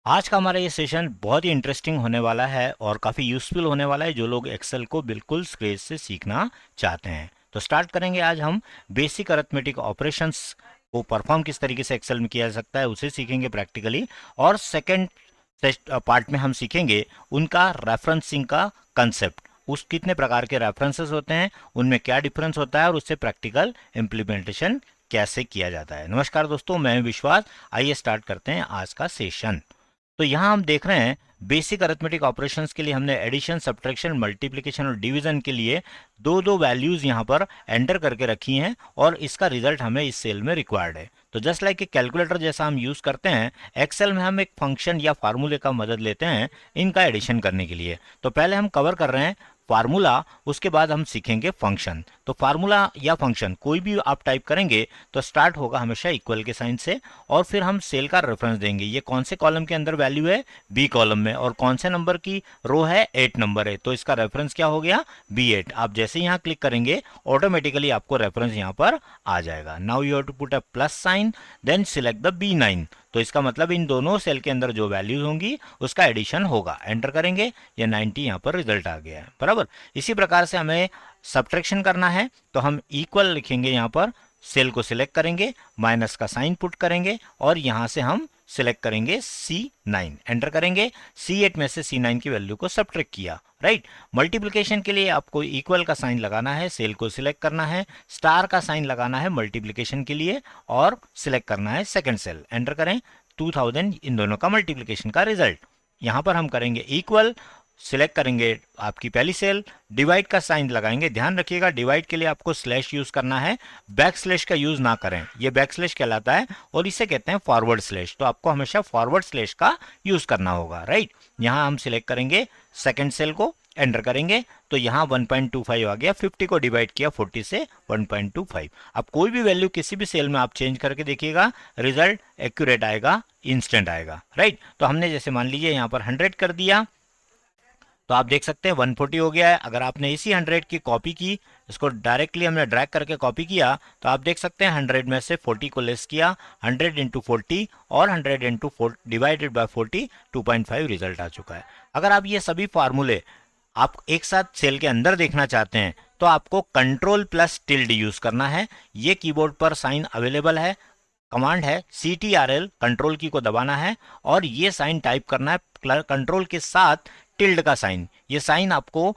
आज का हमारा ये सेशन बहुत ही इंटरेस्टिंग होने वाला है और काफ़ी यूज़फुल होने वाला है जो लोग एक्सेल को बिल्कुल स्क्रेच से सीखना चाहते हैं। तो स्टार्ट करेंगे आज हम बेसिक अरिथमेटिक ऑपरेशंस को परफॉर्म किस तरीके से एक्सेल में किया जा सकता है उसे सीखेंगे प्रैक्टिकली। और सेकेंड पार्ट में हम सीखेंगे उनका रेफरेंसिंग का कंसेप्ट, उस कितने प्रकार के रेफरेंसेस होते हैं, उनमें क्या डिफरेंस होता है और उससे प्रैक्टिकल इम्प्लीमेंटेशन कैसे किया जाता है। नमस्कार दोस्तों, मैं विश्वास। आइए स्टार्ट करते हैं आज का सेशन। तो यहाँ हम देख रहे हैं बेसिक अरिथमेटिक ऑपरेशंस के लिए हमने एडिशन, सब्ट्रैक्शन, मल्टीप्लिकेशन और डिवीजन के लिए दो दो वैल्यूज यहाँ पर एंटर करके रखी हैं और इसका रिजल्ट हमें इस सेल में रिक्वायर्ड है। तो जस्ट लाइक एक कैलकुलेटर जैसा हम यूज करते हैं, एक्सेल में हम एक फंक्शन या फार्मूले का मदद लेते हैं इनका एडिशन करने के लिए। तो पहले हम कवर कर रहे हैं फार्मूला, उसके बाद हम सीखेंगे फंक्शन। तो फार्मूला या फंक्शन कोई भी आप टाइप करेंगे तो स्टार्ट होगा हमेशा इक्वल के साइन से और फिर हम सेल का रेफरेंस देंगे। ये कौन से कॉलम के अंदर वैल्यू है, बी कॉलम में, और कौन से नंबर की रो है, 8 नंबर है, तो इसका रेफरेंस क्या हो गया, B8। आप जैसे यहाँ क्लिक करेंगे ऑटोमेटिकली आपको रेफरेंस यहाँ पर आ जाएगा। Now you have to put a plus sign, then select the B9। तो इसका मतलब इन दोनों सेल के अंदर जो वैल्यूज होंगी उसका एडिशन होगा। एंटर करेंगे, ये 90 यहाँ पर रिजल्ट आ गया है, बराबर। इसी प्रकार से हमें सब्ट्रैक्शन करना है तो हम इक्वल लिखेंगे, यहाँ पर सेल को सिलेक्ट करेंगे, माइनस का साइन पुट करेंगे और यहाँ से हम सिलेक्ट करेंगे C9। एंटर करेंगे, C8 में से C9 की वैल्यू को सब्ट्रैक्ट किया, राइट। मल्टीप्लिकेशन के लिए आपको इक्वल का साइन लगाना है, सेल को सिलेक्ट करना है, स्टार का साइन लगाना है मल्टीप्लिकेशन के लिए और सिलेक्ट करना है सेकंड सेल। एंटर करें, 2000 इन दोनों का मल्टीप्लिकेशन का रिजल्ट। यहां पर हम करेंगे इक्वल, सिलेक्ट करेंगे आपकी पहली सेल, डिवाइड का साइन लगाएंगे। ध्यान रखिएगा डिवाइड के लिए आपको स्लैश यूज करना है, बैक स्लैश का यूज ना करें, ये बैक स्लैश कहलाता है और इसे कहते हैं फॉरवर्ड स्लैश। तो आपको हमेशा फॉरवर्ड स्लैश का यूज करना होगा, राइट। यहां हम सिलेक्ट करेंगे सेकंड सेल को, एंटर करेंगे तो यहाँ 1.25 आ गया। 50 को डिवाइड किया 40 से, 1.25। अब कोई भी वैल्यू किसी भी सेल में आप चेंज करके देखिएगा, रिजल्ट एक्यूरेट आएगा, इंस्टेंट आएगा, राइट। तो हमने जैसे मान लीजिए यहाँ पर 100 कर दिया तो आप देख सकते हैं 140 हो गया है। अगर आपने इसी 100 की कॉपी की, इसको डायरेक्टली हमने ड्रैग करके कॉपी किया तो आप देख सकते हैं 100 में से 40 को लेस किया, 100 इंटू 40 और 100 इंटू डिवाइडेड बाय 40, 2.5 रिजल्ट आ चुका है। अगर आप ये सभी फार्मूले आप एक साथ सेल के अंदर देखना चाहते हैं तो आपको कंट्रोल प्लस टिल्ड यूज करना है। ये कीबोर्ड पर साइन अवेलेबल है, कमांड है CTRL, कंट्रोल की को दबाना है और ये साइन टाइप करना है कंट्रोल के साथ टिल्ड का साइन। ये साइन आपको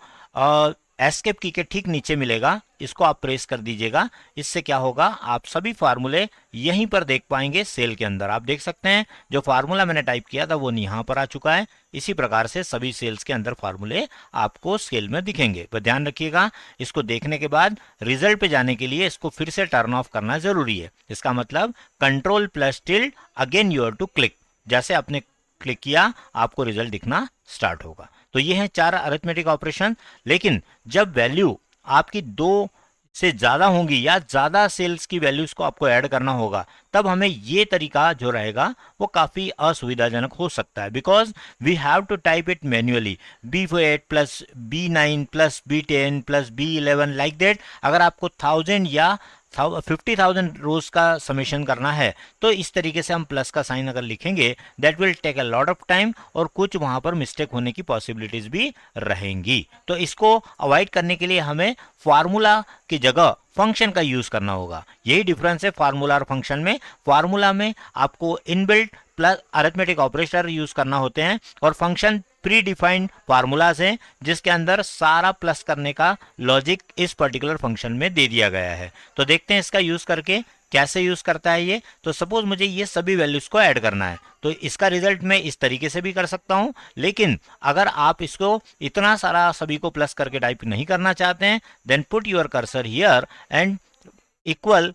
एस्केप की के ठीक नीचे मिलेगा, इसको आप प्रेस कर दीजिएगा। इससे क्या होगा, आप सभी फार्मूले यहीं पर देख पाएंगे सेल के अंदर। आप देख सकते हैं जो फार्मूला मैंने टाइप किया था वो यहाँ पर आ चुका है। इसी प्रकार से सभी सेल्स के अंदर फार्मूले आपको सेल में दिखेंगे। पर ध्यान रखिएगा, इसको देखने के बाद रिजल्ट पे जाने के लिए इसको फिर से टर्न ऑफ करना जरूरी है। इसका मतलब control plus tilde, again you have to click. जैसे आपने क्लिक किया आपको रिजल्ट दिखना स्टार्ट होगा। तो ये है 4 अरिथमेटिक ऑपरेशन। लेकिन जब वैल्यू आपकी 2 से ज्यादा होंगी या ज्यादा सेल्स की वैल्यूज को आपको ऐड करना होगा, तब हमें ये तरीका जो रहेगा वो काफी असुविधाजनक हो सकता है। Because we have to type it manually, B8 plus B9 plus B10 plus B11 like that. अगर आपको 1000 या 50,000 रोज का समेशन करना है तो इस तरीके से हम प्लस का साइन अगर लिखेंगे, that will take a lot of time और कुछ वहां पर मिस्टेक होने की पॉसिबिलिटीज भी रहेंगी। तो इसको अवॉइड करने के लिए हमें फार्मूला की जगह फंक्शन का यूज करना होगा। यही डिफरेंस है फार्मूला और फंक्शन में। फार्मूला में आपको inbuilt plus arithmetic operator use करना होते हैं और फंक्शन प्री डिफाइंड फार्मूलाज हैं जिसके अंदर सारा प्लस करने का लॉजिक इस पर्टिकुलर फंक्शन में दे दिया गया है। तो देखते हैं इसका यूज करके कैसे यूज करता है ये। तो सपोज मुझे ये सभी वैल्यूज को ऐड करना है तो इसका रिजल्ट मैं इस तरीके से भी कर सकता हूं। लेकिन अगर आप इसको इतना सारा सभी को प्लस करके टाइप नहीं करना चाहते हैं, then put your cursor here and equal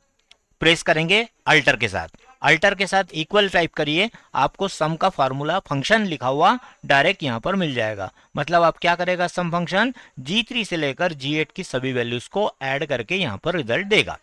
press करेंगे अल्टर के साथ। अल्टर के साथ इक्वल टाइप करिए, आपको सम का फार्मूला फंक्शन लिखा हुआ डायरेक्ट यहां पर मिल जाएगा। मतलब आप क्या करेगा, सम फंक्शन G3 से लेकर G8 की सभी वैल्यूज को ऐड करके यहां पर रिजल्ट देगा।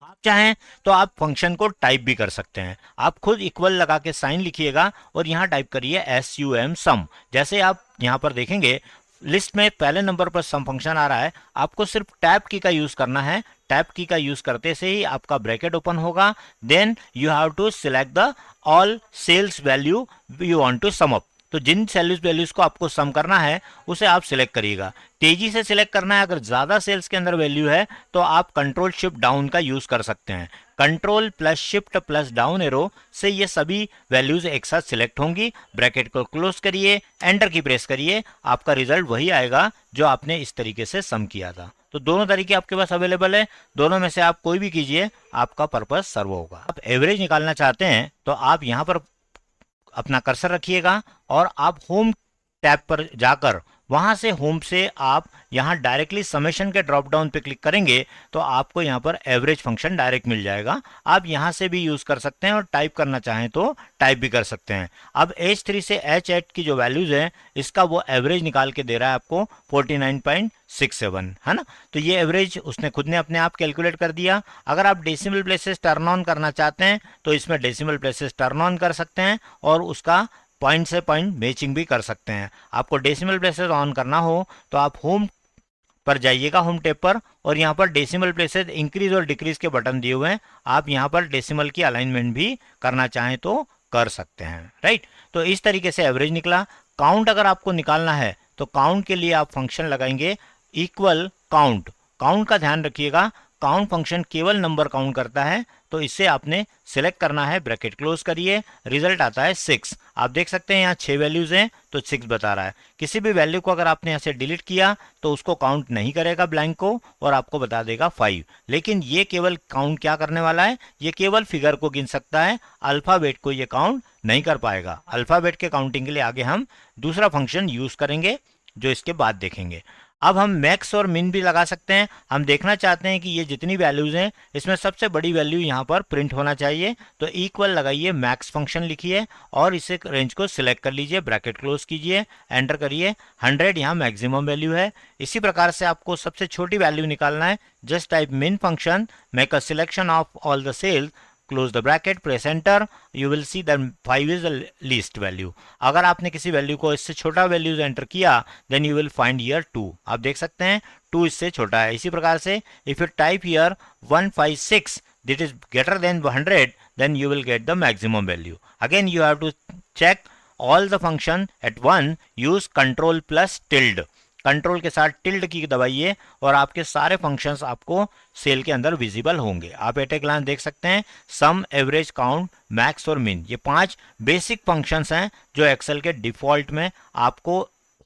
आप चाहें तो आप फंक्शन को टाइप भी कर सकते हैं। आप खुद इक्वल लगा के साइन लिखिएगा और यहां टाइप करिए SUM सम। जैसे आप यहां पर देखेंगे लिस्ट में पहले नंबर पर सम फंक्शन आ रहा है, आपको सिर्फ टैब की का यूज करना है। टैब की का यूज करते से ही आपका ब्रैकेट ओपन होगा। Then you have to select the all cells value you want to sum up. तो जिन सेल्स वैल्यूज को आपको सम करना है उसे आप सिलेक्ट करिएगा। तेजी से सिलेक्ट करना है, अगर ज्यादा सेल्स के अंदर वैल्यू है तो आप कंट्रोल शिफ्ट डाउन का यूज कर सकते हैं। Control plus shift plus down arrow से ये सभी वैल्यूज एक साथ सिलेक्ट होंगी। ब्रैकेट को क्लोज करिए, एंटर की प्रेस करिए, आपका रिजल्ट वही आएगा जो आपने इस तरीके से सम किया था। तो दोनों तरीके आपके पास अवेलेबल है, दोनों में से आप कोई भी कीजिए, आपका पर्पस सर्व होगा। आप एवरेज निकालना चाहते हैं तो आप यहाँ पर अपना कर्सर रखिएगा और आप होम टैब पर जाकर वहां से होम से आप यहां डायरेक्टली समेशन के ड्रॉप डाउन पे क्लिक करेंगे तो आपको यहां पर एवरेज फंक्शन डायरेक्ट मिल जाएगा। आप यहां से भी यूज कर सकते हैं और टाइप करना चाहें तो टाइप भी कर सकते हैं। अब H3 से H8 की जो वैल्यूज है इसका वो एवरेज निकाल के दे रहा है आपको 49.67, है ना। तो ये एवरेज उसने खुद ने अपने आप कैलकुलेट कर दिया। अगर आप डेसिमल प्लेसेस टर्न ऑन करना चाहते हैं तो इसमें डेसिमल प्लेसेस टर्न ऑन कर सकते हैं और उसका पॉइंट से पॉइंट मैचिंग भी कर सकते हैं। आपको डेसिमल प्लेसेस ऑन करना हो तो आप होम पर जाइएगा, होम टैब पर, और यहाँ पर डेसिमल प्लेसेस इंक्रीज और डिक्रीज के बटन दिए हुए हैं। आप यहाँ पर डेसिमल की अलाइनमेंट भी करना चाहें तो कर सकते हैं, राइट। तो इस तरीके से एवरेज निकला। काउंट अगर आपको निकालना है तो काउंट के लिए आप फंक्शन लगाएंगे इक्वल काउंट। काउंट का ध्यान रखिएगा, काउंट फंक्शन केवल नंबर काउंट करता है, तो इससे आपने सिलेक्ट करना है, ब्रैकेट क्लोज करिए, रिजल्ट आता है 6। आप देख सकते हैं यहाँ 6 वैल्यूज हैं तो 6 बता रहा है। किसी भी वैल्यू को अगर आपने यहाँ से डिलीट किया तो उसको काउंट नहीं करेगा ब्लैंक को और आपको बता देगा 5। लेकिन ये केवल काउंट क्या करने वाला है, ये केवल फिगर को गिन सकता है, अल्फाबेट को ये काउंट नहीं कर पाएगा। अल्फाबेट के काउंटिंग के लिए आगे हम दूसरा फंक्शन यूज करेंगे जो इसके बाद देखेंगे। अब हम मैक्स और मिन भी लगा सकते हैं। हम देखना चाहते हैं कि ये जितनी वैल्यूज हैं इसमें सबसे बड़ी वैल्यू यहाँ पर प्रिंट होना चाहिए, तो इक्वल लगाइए, मैक्स फंक्शन लिखिए और इसे रेंज को सिलेक्ट कर लीजिए, ब्रैकेट क्लोज कीजिए, एंटर करिए। 100 यहाँ मैक्सिमम वैल्यू है। इसी प्रकार से आपको सबसे छोटी वैल्यू निकालना है। Just type min function, make a selection of all the cells, close the bracket, press enter, you will see that 5 is the least value. अगर आपने किसी वैल्यू को इससे छोटा वैल्यूज एंटर किया then you will find here 2। आप देख सकते हैं 2 इससे छोटा है। इसी प्रकार से if you type here 156 that is greater than 100 then you will get the maximum value. Again you have to check all the function at one, use control plus tilde. Control के साथ टिल्ड की दबाइए और आपके सारे functions आपको cell के अंदर विजिबल होंगे। आप एट ए ग्लांस देख सकते हैं सम, एवरेज, काउंट, मैक्स और मिन, ये 5 बेसिक फंक्शंस हैं जो एक्सेल के डिफॉल्ट में आपको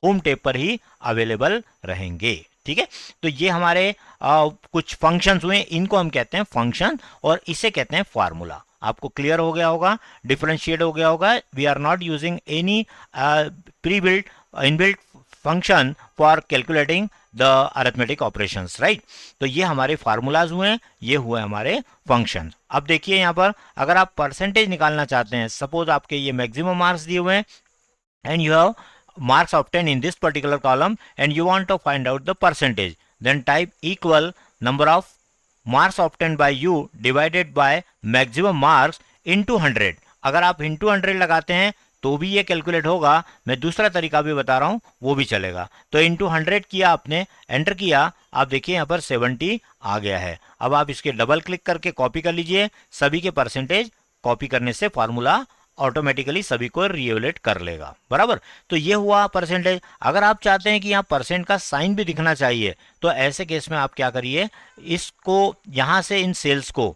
होम टैब पर ही अवेलेबल रहेंगे। ठीक है, तो ये हमारे कुछ फंक्शंस हुए, इनको हम कहते हैं फंक्शन और इसे कहते हैं फार्मूला। आपको क्लियर हो गया होगा, डिफरेंशिएट हो गया होगा। We are not using any pre built inbuilt function for calculating the arithmetic operations, right. तो ये हमारे फार्मूलाज हुए हैं, ये हुए हमारे फंक्शन। अब देखिए यहाँ पर अगर आप परसेंटेज निकालना चाहते हैं, सपोज आपके ये मैक्सिमम मार्क्स दिए हुए हैं and you have marks obtained in this particular column and you want to find out the percentage, then type equal number of marks obtained by you divided by maximum marks into 100। अगर आप into 100 लगाते हैं तो भी ये calculate होगा। मैं दूसरा तरीका भी बता रहा हूं, वो भी चलेगा। तो into 100 किया आपने, एंटर किया, आप देखिए यहाँ पर 70 आ गया है। अब आप इसके डबल क्लिक करके कॉपी कर लीजिए, सभी के परसेंटेज कॉपी करने से फार्मूला ऑटोमेटिकली सभी को रिएवलेट कर लेगा, बराबर। तो ये हुआ परसेंटेज। अगर आप चाहते हैं कि यहाँ परसेंट का साइन भी दिखना चाहिए तो ऐसे केस में आप क्या करिए, इसको यहां से इन सेल्स को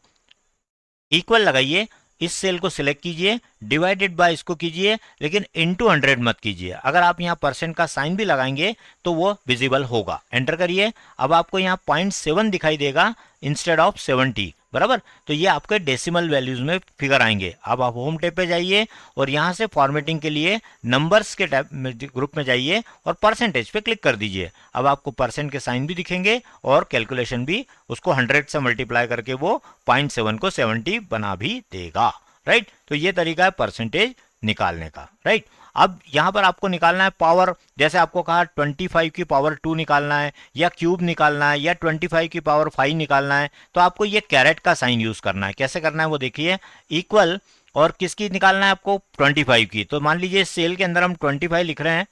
इक्वल लगाइए, इस सेल को सिलेक्ट कीजिए, डिवाइडेड बाय इसको कीजिए, लेकिन इनटू 100 मत कीजिए। अगर आप यहाँ परसेंट का साइन भी लगाएंगे तो वो विजिबल होगा। एंटर करिए, अब आपको यहाँ 0.7 दिखाई देगा इंस्टेड ऑफ 70, बराबर। तो ये आपके डेसिमल वैल्यूज में फिगर आएंगे। अब आप होम टैब पे जाइए और यहाँ से फॉर्मेटिंग के लिए नंबर्स के टैब में ग्रुप में जाइए और परसेंटेज पे क्लिक कर दीजिए। अब आपको परसेंट के साइन भी दिखेंगे और कैलकुलेशन भी उसको 100 से मल्टीप्लाई करके वो 0.7 को 70 बना भी देगा, राइट। तो ये तरीका है परसेंटेज निकालने का, राइट। अब यहां पर आपको निकालना है पावर, जैसे आपको कहा 25 की पावर 2 निकालना है या क्यूब निकालना है या 25 की पावर 5 निकालना है, तो आपको ये कैरेट का साइन यूज करना है। कैसे करना है वो देखिए, इक्वल और किसकी निकालना है आपको, 25 की। तो मान लीजिए सेल के अंदर हम 25 लिख रहे हैं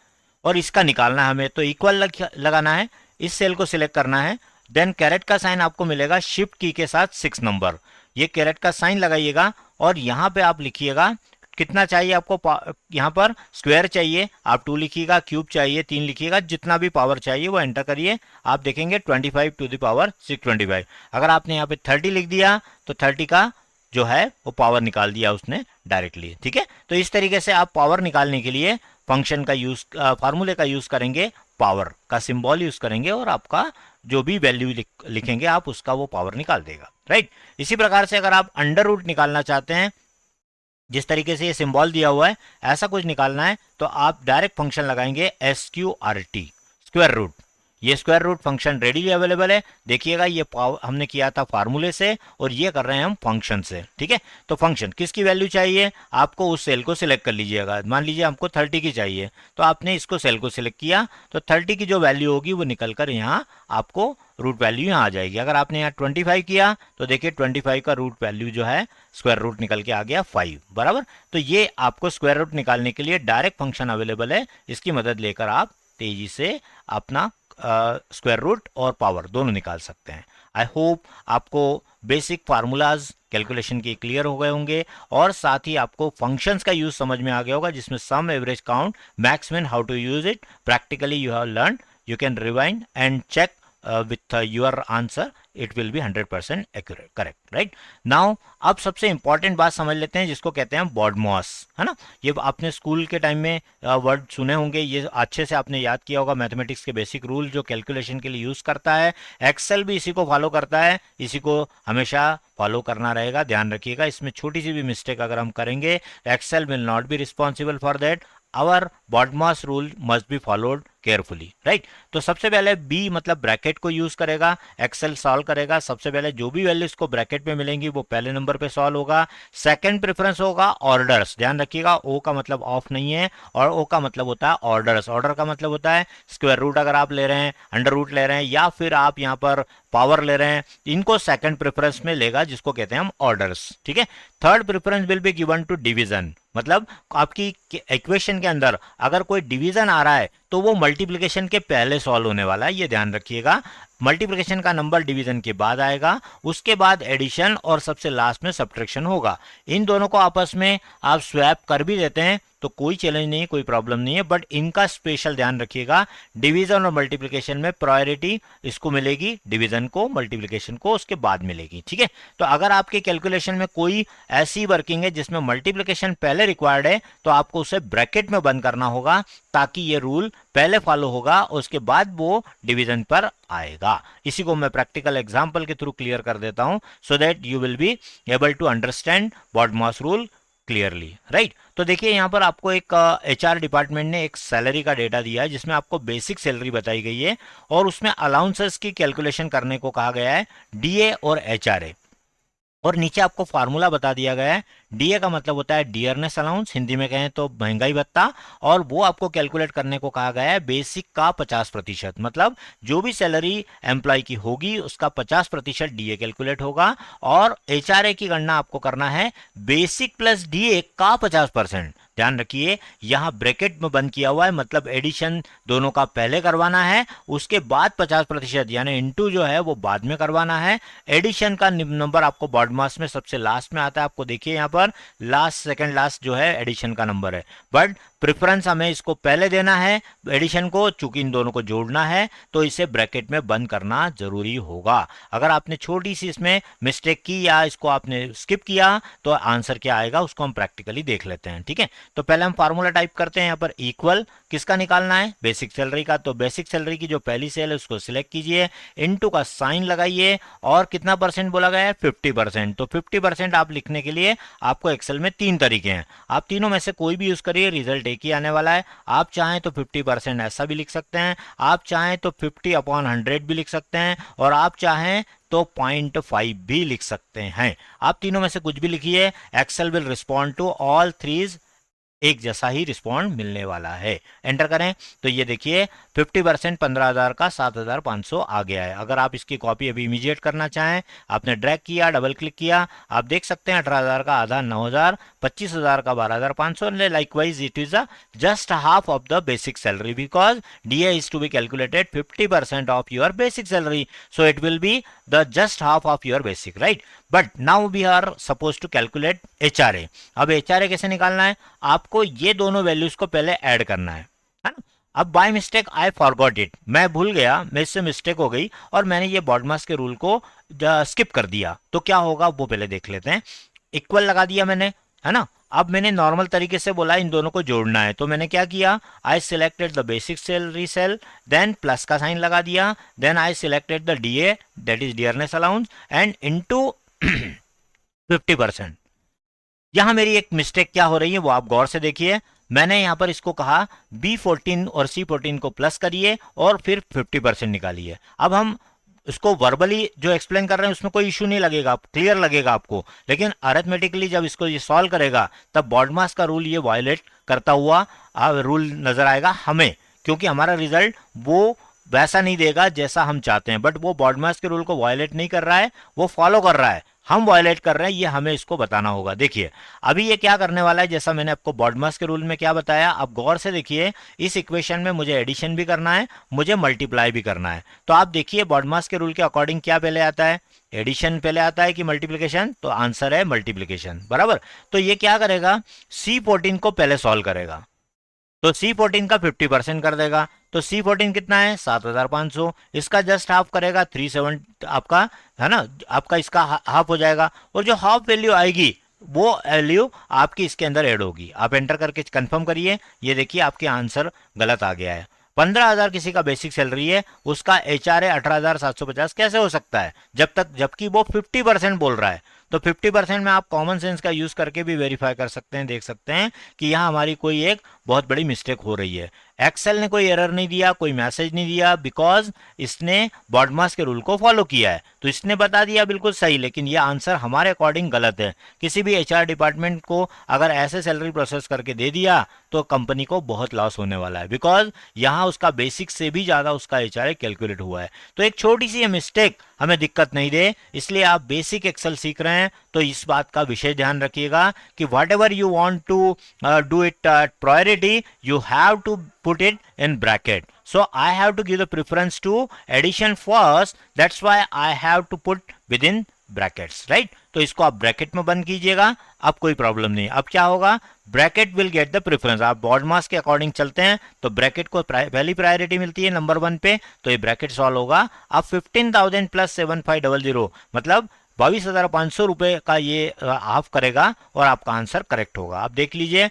और इसका निकालना है हमें, तो इक्वल लगाना है, इस सेल को सिलेक्ट करना है, देन कैरेट का साइन आपको मिलेगा शिफ्ट की के साथ 6 नंबर, ये कैरेट का साइन लगाइएगा और यहाँ पे आप लिखिएगा कितना चाहिए आपको, यहाँ पर स्क्वायर चाहिए आप 2 लिखिएगा, क्यूब चाहिए 3 लिखिएगा, जितना भी पावर चाहिए वो एंटर करिए। आप देखेंगे 25 टू द पावर 625। अगर आपने यहाँ पे 30 लिख दिया तो 30 का जो है वो पावर निकाल दिया उसने डायरेक्टली, ठीक है। तो इस तरीके से आप पावर निकालने के लिए फंक्शन का यूज, फार्मूले का यूज करेंगे, पावर का सिंबल यूज करेंगे और आपका जो भी वैल्यू लिखेंगे आप उसका वो पावर निकाल देगा, राइट। इसी प्रकार से अगर आप अंडर रूट निकालना चाहते हैं, जिस तरीके से ये सिंबल दिया हुआ है ऐसा कुछ निकालना है, तो आप डायरेक्ट फंक्शन लगाएंगे SQRT, स्क्वायर रूट। ये square root function readily available है, देखिएगा ये हमने किया था फार्मूले से और ये कर रहे हैं हम फंक्शन से, ठीक है। तो फंक्शन किसकी वैल्यू चाहिए आपको, उस सेल को सिलेक्ट कर लीजिएगा। मान लीजिए हमको 30 की चाहिए, तो आपने इसको सेल को सिलेक्ट किया तो 30 की जो वैल्यू होगी वो निकल कर यहाँ आपको रूट वैल्यू यहाँ आ जाएगी। अगर आपने यहाँ 25 किया तो देखिए 25 का रूट वैल्यू जो है स्क्वायर रूट निकल के आ गया 5, बराबर। तो ये आपको स्क्वायर रूट निकालने के लिए डायरेक्ट फंक्शन अवेलेबल है, इसकी मदद लेकर आप तेजी से अपना स्क्वायर रूट और पावर दोनों निकाल सकते हैं। आई होप आपको बेसिक फार्मूलाज कैलकुलेशन के क्लियर हो गए होंगे और साथ ही आपको फंक्शंस का यूज समझ में आ गया होगा, जिसमें sum, average, count, max, min, how to use it practically you have learn. You can rewind and check with your answer, it will be 100% accurate, correct, right? now अब सबसे इंपॉर्टेंट बात समझ लेते हैं जिसको कहते हैं BODMAS, है ना। ये आपने स्कूल के टाइम में वर्ड सुने होंगे, ये अच्छे से आपने याद किया होगा। मैथमेटिक्स के बेसिक रूल जो कैलकुलेशन के लिए यूज करता है, एक्सेल भी इसी को फॉलो करता है, इसी को हमेशा फॉलो करना रहेगा, ध्यान रखिएगा। इसमें छोटी सी भी मिस्टेक अगर हम करेंगे, Excel will not be responsible for that, our BODMAS rule must be followed carefully, right. तो सबसे पहले बी मतलब ब्रैकेट को यूज करेगा, एक्सेल सॉल्व करेगा। सबसे पहले जो भी वैल्यूज को ब्रैकेट में मिलेंगी वो पहले नंबर पे सॉल्व होगा। सेकंड प्रेफरेंस होगा ऑर्डर्स, ध्यान रखिएगा, ओ का मतलब ऑफ नहीं है और ओ का मतलब होता है ऑर्डर्स। ऑर्डर का मतलब होता है स्क्वायर रूट अगर आप ले रहे हैं, अंडर रूट ले रहे हैं या फिर आप यहाँ पर पावर ले रहे हैं, इनको सेकंड प्रेफरेंस में लेगा, जिसको कहते हैं हम ऑर्डर्स, ठीक है। Third preference will be given to division, मतलब आपकी इक्वेशन के अंदर अगर कोई डिवीजन आ रहा है तो वो मल्टीप्लिकेशन के पहले सॉल्व होने वाला है, ये ध्यान रखिएगा। मल्टीप्लिकेशन का नंबर डिवीजन के बाद आएगा, उसके बाद एडिशन और सबसे लास्ट में सब्ट्रैक्शन होगा। इन दोनों को आपस में आप स्वैप कर भी देते हैं तो कोई चैलेंज नहीं, कोई प्रॉब्लम नहीं है, बट इनका स्पेशल ध्यान रखिएगा। डिवीजन और मल्टीप्लिकेशन में प्रायोरिटी इसको मिलेगी, डिवीजन को, मल्टीप्लिकेशन को उसके बाद मिलेगी, ठीक है। तो अगर आपके कैलकुलेशन में कोई ऐसी वर्किंग है जिसमें मल्टीप्लिकेशन पहले रिक्वायर्ड है तो आपको उसे ब्रैकेट में बंद करना होगा, ताकि ये रूल पहले फॉलो होगा उसके बाद वो डिवीजन पर आएगा। इसी को मैं प्रैक्टिकल एग्जांपल के थ्रू क्लियर कर देता हूं, so that you will be able to understand BODMAS rule clearly, right. तो देखिए यहाँ पर आपको एक HR डिपार्टमेंट ने एक सैलरी का डेटा दिया है जिसमें आपको बेसिक सैलरी बताई गई है और उसमें अलाउंसेस की कैलकुलेशन करने को कहा गया है, DA और HRA, और नीचे आपको फार्मूला बता दिया गया है। डीए का मतलब होता है डियरनेस अलाउंस, हिंदी में कहें तो महंगाई भत्ता, और वो आपको कैलकुलेट करने को कहा गया है बेसिक का 50%, मतलब जो भी सैलरी एम्प्लॉय की होगी उसका 50% डीए कैलकुलेट होगा। और एचआरए की गणना आपको करना है बेसिक प्लस डीए का 50%। ध्यान रखिए यहां ब्रैकेट में बंद किया हुआ है, मतलब एडिशन दोनों का पहले करवाना है, उसके बाद 50% यानी इनटू जो है वो बाद में करवाना है। एडिशन का नंबर आपको BODMAS में सबसे लास्ट में आता है, आपको देखिए यहां पर लास्ट, सेकंड लास्ट जो है एडिशन का नंबर है, बट प्रेफरेंस हमें इसको पहले देना है एडिशन को, चूंकि इन दोनों को जोड़ना है तो इसे ब्रैकेट में बंद करना जरूरी होगा। अगर आपने छोटी सी इसमें मिस्टेक की या इसको आपने स्किप किया तो आंसर क्या आएगा उसको हम प्रैक्टिकली देख लेते हैं, ठीक है। तो पहले हम फार्मूला टाइप करते हैं, यहाँ पर इक्वल किसका निकालना है, बेसिक सैलरी का। तो बेसिक सैलरी की जो पहली सेल है उसको सिलेक्ट कीजिए, इनटू का साइन लगाइए और कितना परसेंट बोला गया है 50%। तो 50% आप लिखने के लिए आपको एक्सेल में 3 तरीके हैं, आप तीनों में से कोई भी यूज करिए, रिजल्ट एक ही आने वाला है। आप चाहें तो 50% ऐसा भी लिख सकते हैं, आप चाहें तो 50/100 भी लिख सकते हैं, और आप चाहें तो 0.5 भी लिख सकते हैं। आप तीनों में से कुछ भी लिखिए, Excel will respond to all threes एक जैसा ही रिस्पॉन्ड मिलने वाला है। एंटर करें तो ये देखिए 50% 15,000 का 7,500 आ गया है। अगर आप इसकी कॉपी अभी इमीडिएट करना चाहें, आपने ड्रैग किया, डबल क्लिक किया, आप देख सकते हैं 18,000 का आधा 9,000, 25,000 का 12,500। Likewise it is just half of the basic salary because DA is to be calculated 50% of your basic salary, so it will be the just half of your basic, right? But now we are supposed to calculate HRA. अब HRA कैसे निकालना है? आपको ये दोनों values को पहले add करना है ना? अब by mistake I forgot it, मैं भूल गया, मेरे से मिस्टेक हो गई और मैंने ये बॉडमास के रूल को स्किप कर दिया, तो क्या होगा वो पहले देख लेते हैं। इक्वल लगा दिया मैंने, है ना? अब मैंने नॉर्मल तरीके से बोला इन दोनों को जोड़ना है, तो मैंने क्या किया, I selected the basic salary cell, then plus का साइन लगा दिया, then I selected the DA that is dearness allowance and into 50%। यहां मेरी एक मिस्टेक क्या हो रही है वो आप गौर से देखिए। मैंने यहां पर इसको कहा B14 और C14 को प्लस करिए और फिर 50% निकालिए। अब हम इसको वर्बली जो एक्सप्लेन कर रहे हैं उसमें कोई इशू नहीं लगेगा, क्लियर लगेगा आपको, लेकिन अरिथमेटिकली जब इसको ये सॉल्व करेगा तब बॉडमास का रूल ये वायलेट करता हुआ रूल नजर आएगा हमें, क्योंकि हमारा रिजल्ट वो वैसा नहीं देगा जैसा हम चाहते हैं। बट वो बॉडमास के रूल को वायलेट नहीं कर रहा है, वो फॉलो कर रहा है, हम वायलेट कर रहे हैं, ये हमें इसको बताना होगा। देखिए अभी ये क्या करने वाला है, जैसा मैंने आपको बॉडमास के रूल में क्या बताया, आप गौर से देखिए। इस इक्वेशन में मुझे एडिशन भी करना है, मुझे मल्टीप्लाई भी करना है। तो आप देखिए बॉडमास के रूल के अकॉर्डिंग क्या पहले आता है, एडिशन पहले आता है कि मल्टीप्लीकेशन, तो आंसर है मल्टीप्लीकेशन, बराबर। तो ये क्या करेगा, C14 को पहले सॉल्व करेगा, तो C14 का 50% कर देगा, तो C14 कितना है 7,500, इसका जस्ट हाफ करेगा 37 आपका, है ना, आपका इसका हाफ हो जाएगा, और जो हाफ वैल्यू आएगी वो वैल्यू आपकी इसके अंदर ऐड होगी। आप एंटर करके कंफर्म करिए, ये देखिए आपके आंसर गलत आ गया है। 15,000 किसी का बेसिक सैलरी है, उसका HRA 18,750 कैसे हो सकता है, जबकि वो 50% बोल रहा है। तो 50% में आप कॉमन सेंस का यूज करके भी वेरीफाई कर सकते हैं, देख सकते हैं कि यहाँ हमारी कोई एक बहुत बड़ी मिस्टेक हो रही है। एक्सेल ने कोई एरर नहीं दिया, कोई मैसेज नहीं दिया, बिकॉज इसने बॉडमास के रूल को फॉलो किया है, तो इसने बता दिया बिल्कुल सही, लेकिन ये आंसर हमारे अकॉर्डिंग गलत है। किसी भी HR डिपार्टमेंट को अगर ऐसे सैलरी प्रोसेस करके दे दिया तो कंपनी को बहुत लॉस होने वाला है, बिकॉज यहाँ उसका बेसिक से भी ज्यादा उसका HRA कैलकुलेट हुआ है। तो एक छोटी सी मिस्टेक हमें दिक्कत नहीं दे, इसलिए आप बेसिक एक्सेल सीख रहे हैं तो इस बात का विशेष ध्यान रखिएगा कि whatever you want to do it priority, you have to put it in bracket. So I have to give the preference to addition first, that's why I have to put within brackets, right? तो इसको आप bracket में बंद कीजिएगा, अब कोई problem नहीं। अब क्या होगा, bracket will get the preference. आप बॉडमास के अकॉर्डिंग चलते हैं तो ब्रैकेट को पहली प्रायोरिटी मिलती है नंबर 1 पे, तो ये ब्रैकेट सॉल्व होगा। अब 15,000 प्लस 7500 मतलब 22,500 रुपए का ये हाफ करेगा और आपका आंसर करेक्ट होगा। आप देख लीजिए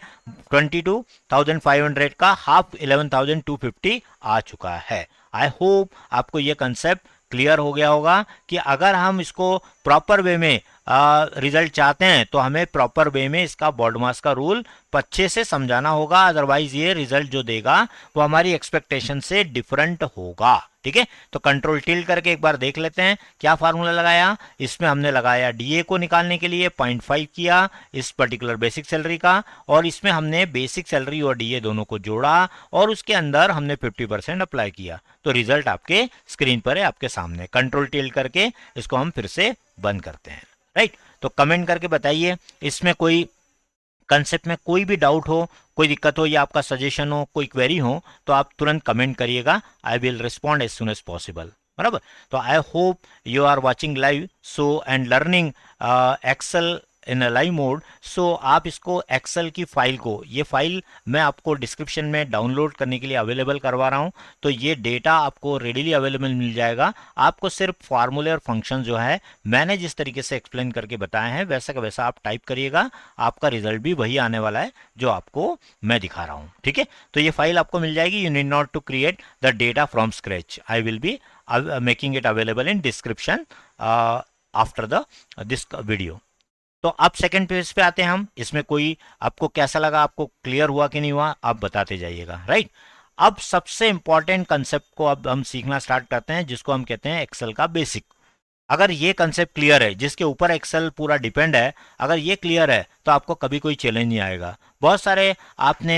22,500 का हाफ 11,250 आ चुका है। आई होप आपको ये कंसेप्ट क्लियर हो गया होगा कि अगर हम इसको प्रॉपर वे में रिजल्ट चाहते हैं तो हमें प्रॉपर वे में इसका बॉडमास का रूल अच्छे से समझाना होगा, अदरवाइज ये रिजल्ट जो देगा वो हमारी एक्सपेक्टेशन से डिफरेंट होगा। ठीक है, तो कंट्रोल टिल्ट करके एक बार देख लेते हैं क्या फार्मूला लगाया। इसमें हमने लगाया DA को निकालने के लिए 0.5 किया इस पर्टिकुलर बेसिक सैलरी का, और इसमें हमने बेसिक सैलरी और DA दोनों को जोड़ा और उसके अंदर हमने 50% अप्लाई किया। तो रिजल्ट आपके स्क्रीन पर है, आपके सामने। कंट्रोल टिल्ट करके इसको हम फिर से बंद करते हैं, राइट। तो कमेंट करके बताइए इसमें कोई कंसेप्ट में कोई भी डाउट हो, कोई दिक्कत हो या आपका सजेशन हो, कोई क्वेरी हो तो आप तुरंत कमेंट करिएगा। I will respond as soon as possible, बराबर। तो I hope you are watching live so and learning Excel in live mode. So आप इसको एक्सेल की फाइल को, ये फाइल मैं आपको डिस्क्रिप्शन में डाउनलोड करने के लिए अवेलेबल करवा रहा हूँ, तो ये डेटा आपको रेडीली अवेलेबल मिल जाएगा। आपको सिर्फ फार्मूले और फंक्शन जो है मैंने जिस तरीके से एक्सप्लेन करके बताए हैं वैसा का वैसा आप टाइप करिएगा, आपका रिजल्ट भी वही आने वाला है जो आपको मैं दिखा रहा हूँ। ठीक है, तो ये फाइल आपको मिल जाएगी। You need not to create the data from scratch, I will be making it available in description after the this video. तो अब सेकंड पेज पे आते हैं हम। इसमें कोई आपको कैसा लगा, आपको क्लियर हुआ कि नहीं हुआ, आप बताते जाइएगा, राइट। अब सबसे इंपॉर्टेंट कंसेप्ट को अब हम सीखना स्टार्ट करते हैं जिसको हम कहते हैं एक्सेल का बेसिक। अगर ये कंसेप्ट क्लियर है, जिसके ऊपर एक्सेल पूरा डिपेंड है, अगर ये क्लियर है तो आपको कभी कोई चैलेंज नहीं आएगा। बहुत सारे आपने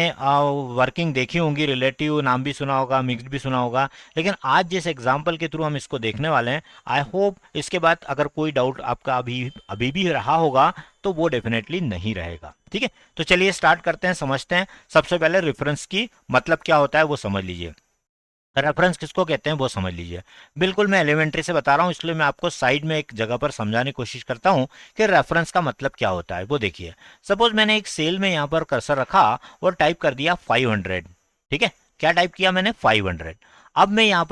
वर्किंग देखी होंगी, रिलेटिव नाम भी सुना होगा, मिक्स्ड भी सुना होगा, लेकिन आज जिस एग्जांपल के थ्रू हम इसको देखने वाले हैं, आई होप इसके बाद अगर कोई डाउट आपका अभी अभी भी रहा होगा तो वो डेफिनेटली नहीं रहेगा। ठीक है, तो चलिए स्टार्ट करते हैं, समझते हैं। सबसे पहले रेफरेंस की मतलब क्या होता है वो समझ लीजिए। रेफरेंस किसको कहते हैं वो समझ लीजिए। बिल्कुल मैं एलिमेंट्री से बता रहा हूँ, इसलिए मैं आपको साइड में एक जगह पर समझाने की कोशिश करता हूँ कि रेफरेंस का मतलब क्या होता है। वो देखिए, सपोज मैंने एक सेल में यहाँ पर कर्सर रखा और टाइप कर दिया 500। ठीक है, क्या टाइप किया मैंने? 500। अब मैं यहाँ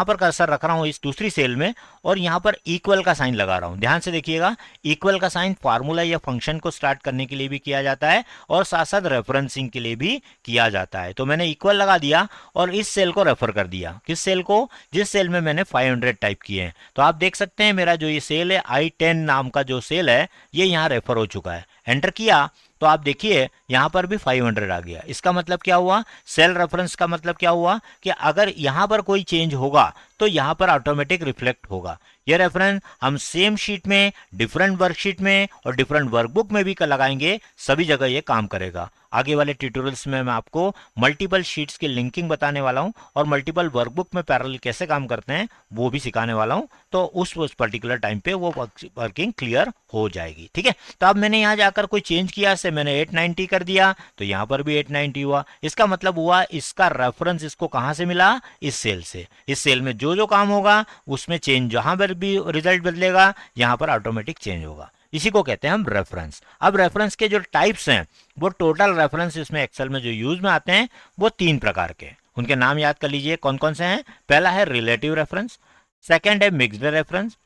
पर कर्सर रख रहा हूँ इस दूसरी सेल में, और यहाँ पर इक्वल का साइन लगा रहा हूँ। ध्यान से देखिएगा, इक्वल का साइन फार्मूला या फंक्शन को स्टार्ट करने के लिए भी किया जाता है और साथ साथ रेफरेंसिंग के लिए भी किया जाता है। तो मैंने इक्वल लगा दिया और इस सेल को रेफर कर दिया। किस सेल को? जिस सेल में मैंने 500 टाइप किए हैं। तो आप देख सकते हैं मेरा जो ये सेल है, I10 नाम का जो सेल है, ये यहाँ रेफर हो चुका है। एंटर किया तो आप देखिए यहां पर भी 500 आ गया। इसका मतलब क्या हुआ? सेल रेफरेंस का मतलब क्या हुआ कि अगर यहां पर कोई चेंज होगा तो यहां पर ऑटोमेटिक रिफ्लेक्ट होगा। ये रेफरेंस हम सेम शीट में, डिफरेंट वर्कशीट में और डिफरेंट वर्कबुक में भी लगाएंगे, सभी जगह ये काम करेगा। आगे वाले ट्यूटोरियल्स में मैं आपको मल्टीपल शीट्स की लिंकिंग बताने वाला हूं और मल्टीपल वर्कबुक में पैरेलल कैसे काम करते हैं वो भी सिखाने वाला हूं। तो उस पर्टिकुलर टाइम पे वो वर्किंग क्लियर हो जाएगी। ठीक है, तो अब मैंने यहां जाकर कोई चेंज किया से मैंने 890 कर दिया, तो यहां पर भी 890 हुआ। इसका मतलब हुआ इसका रेफरेंस इसको कहां से मिला? इस सेल से। इस सेल में जो जो काम होगा उसमें चेंज, जहां पर भी रिजल्ट बदलेगा यहां पर ऑटोमेटिक चेंज होगा। इसी को कहते हैं हम रेफरेंस। अब रेफरेंस के जो टाइप्स हैं, वो टोटल रेफरेंस इसमें एक्सेल में जो यूज में आते हैं वो 3 प्रकार के। उनके नाम याद कर लीजिए कौन कौन से हैं। पहला है रिलेटिव रेफरेंस, सेकंड है मिक्स्ड रेफरेंस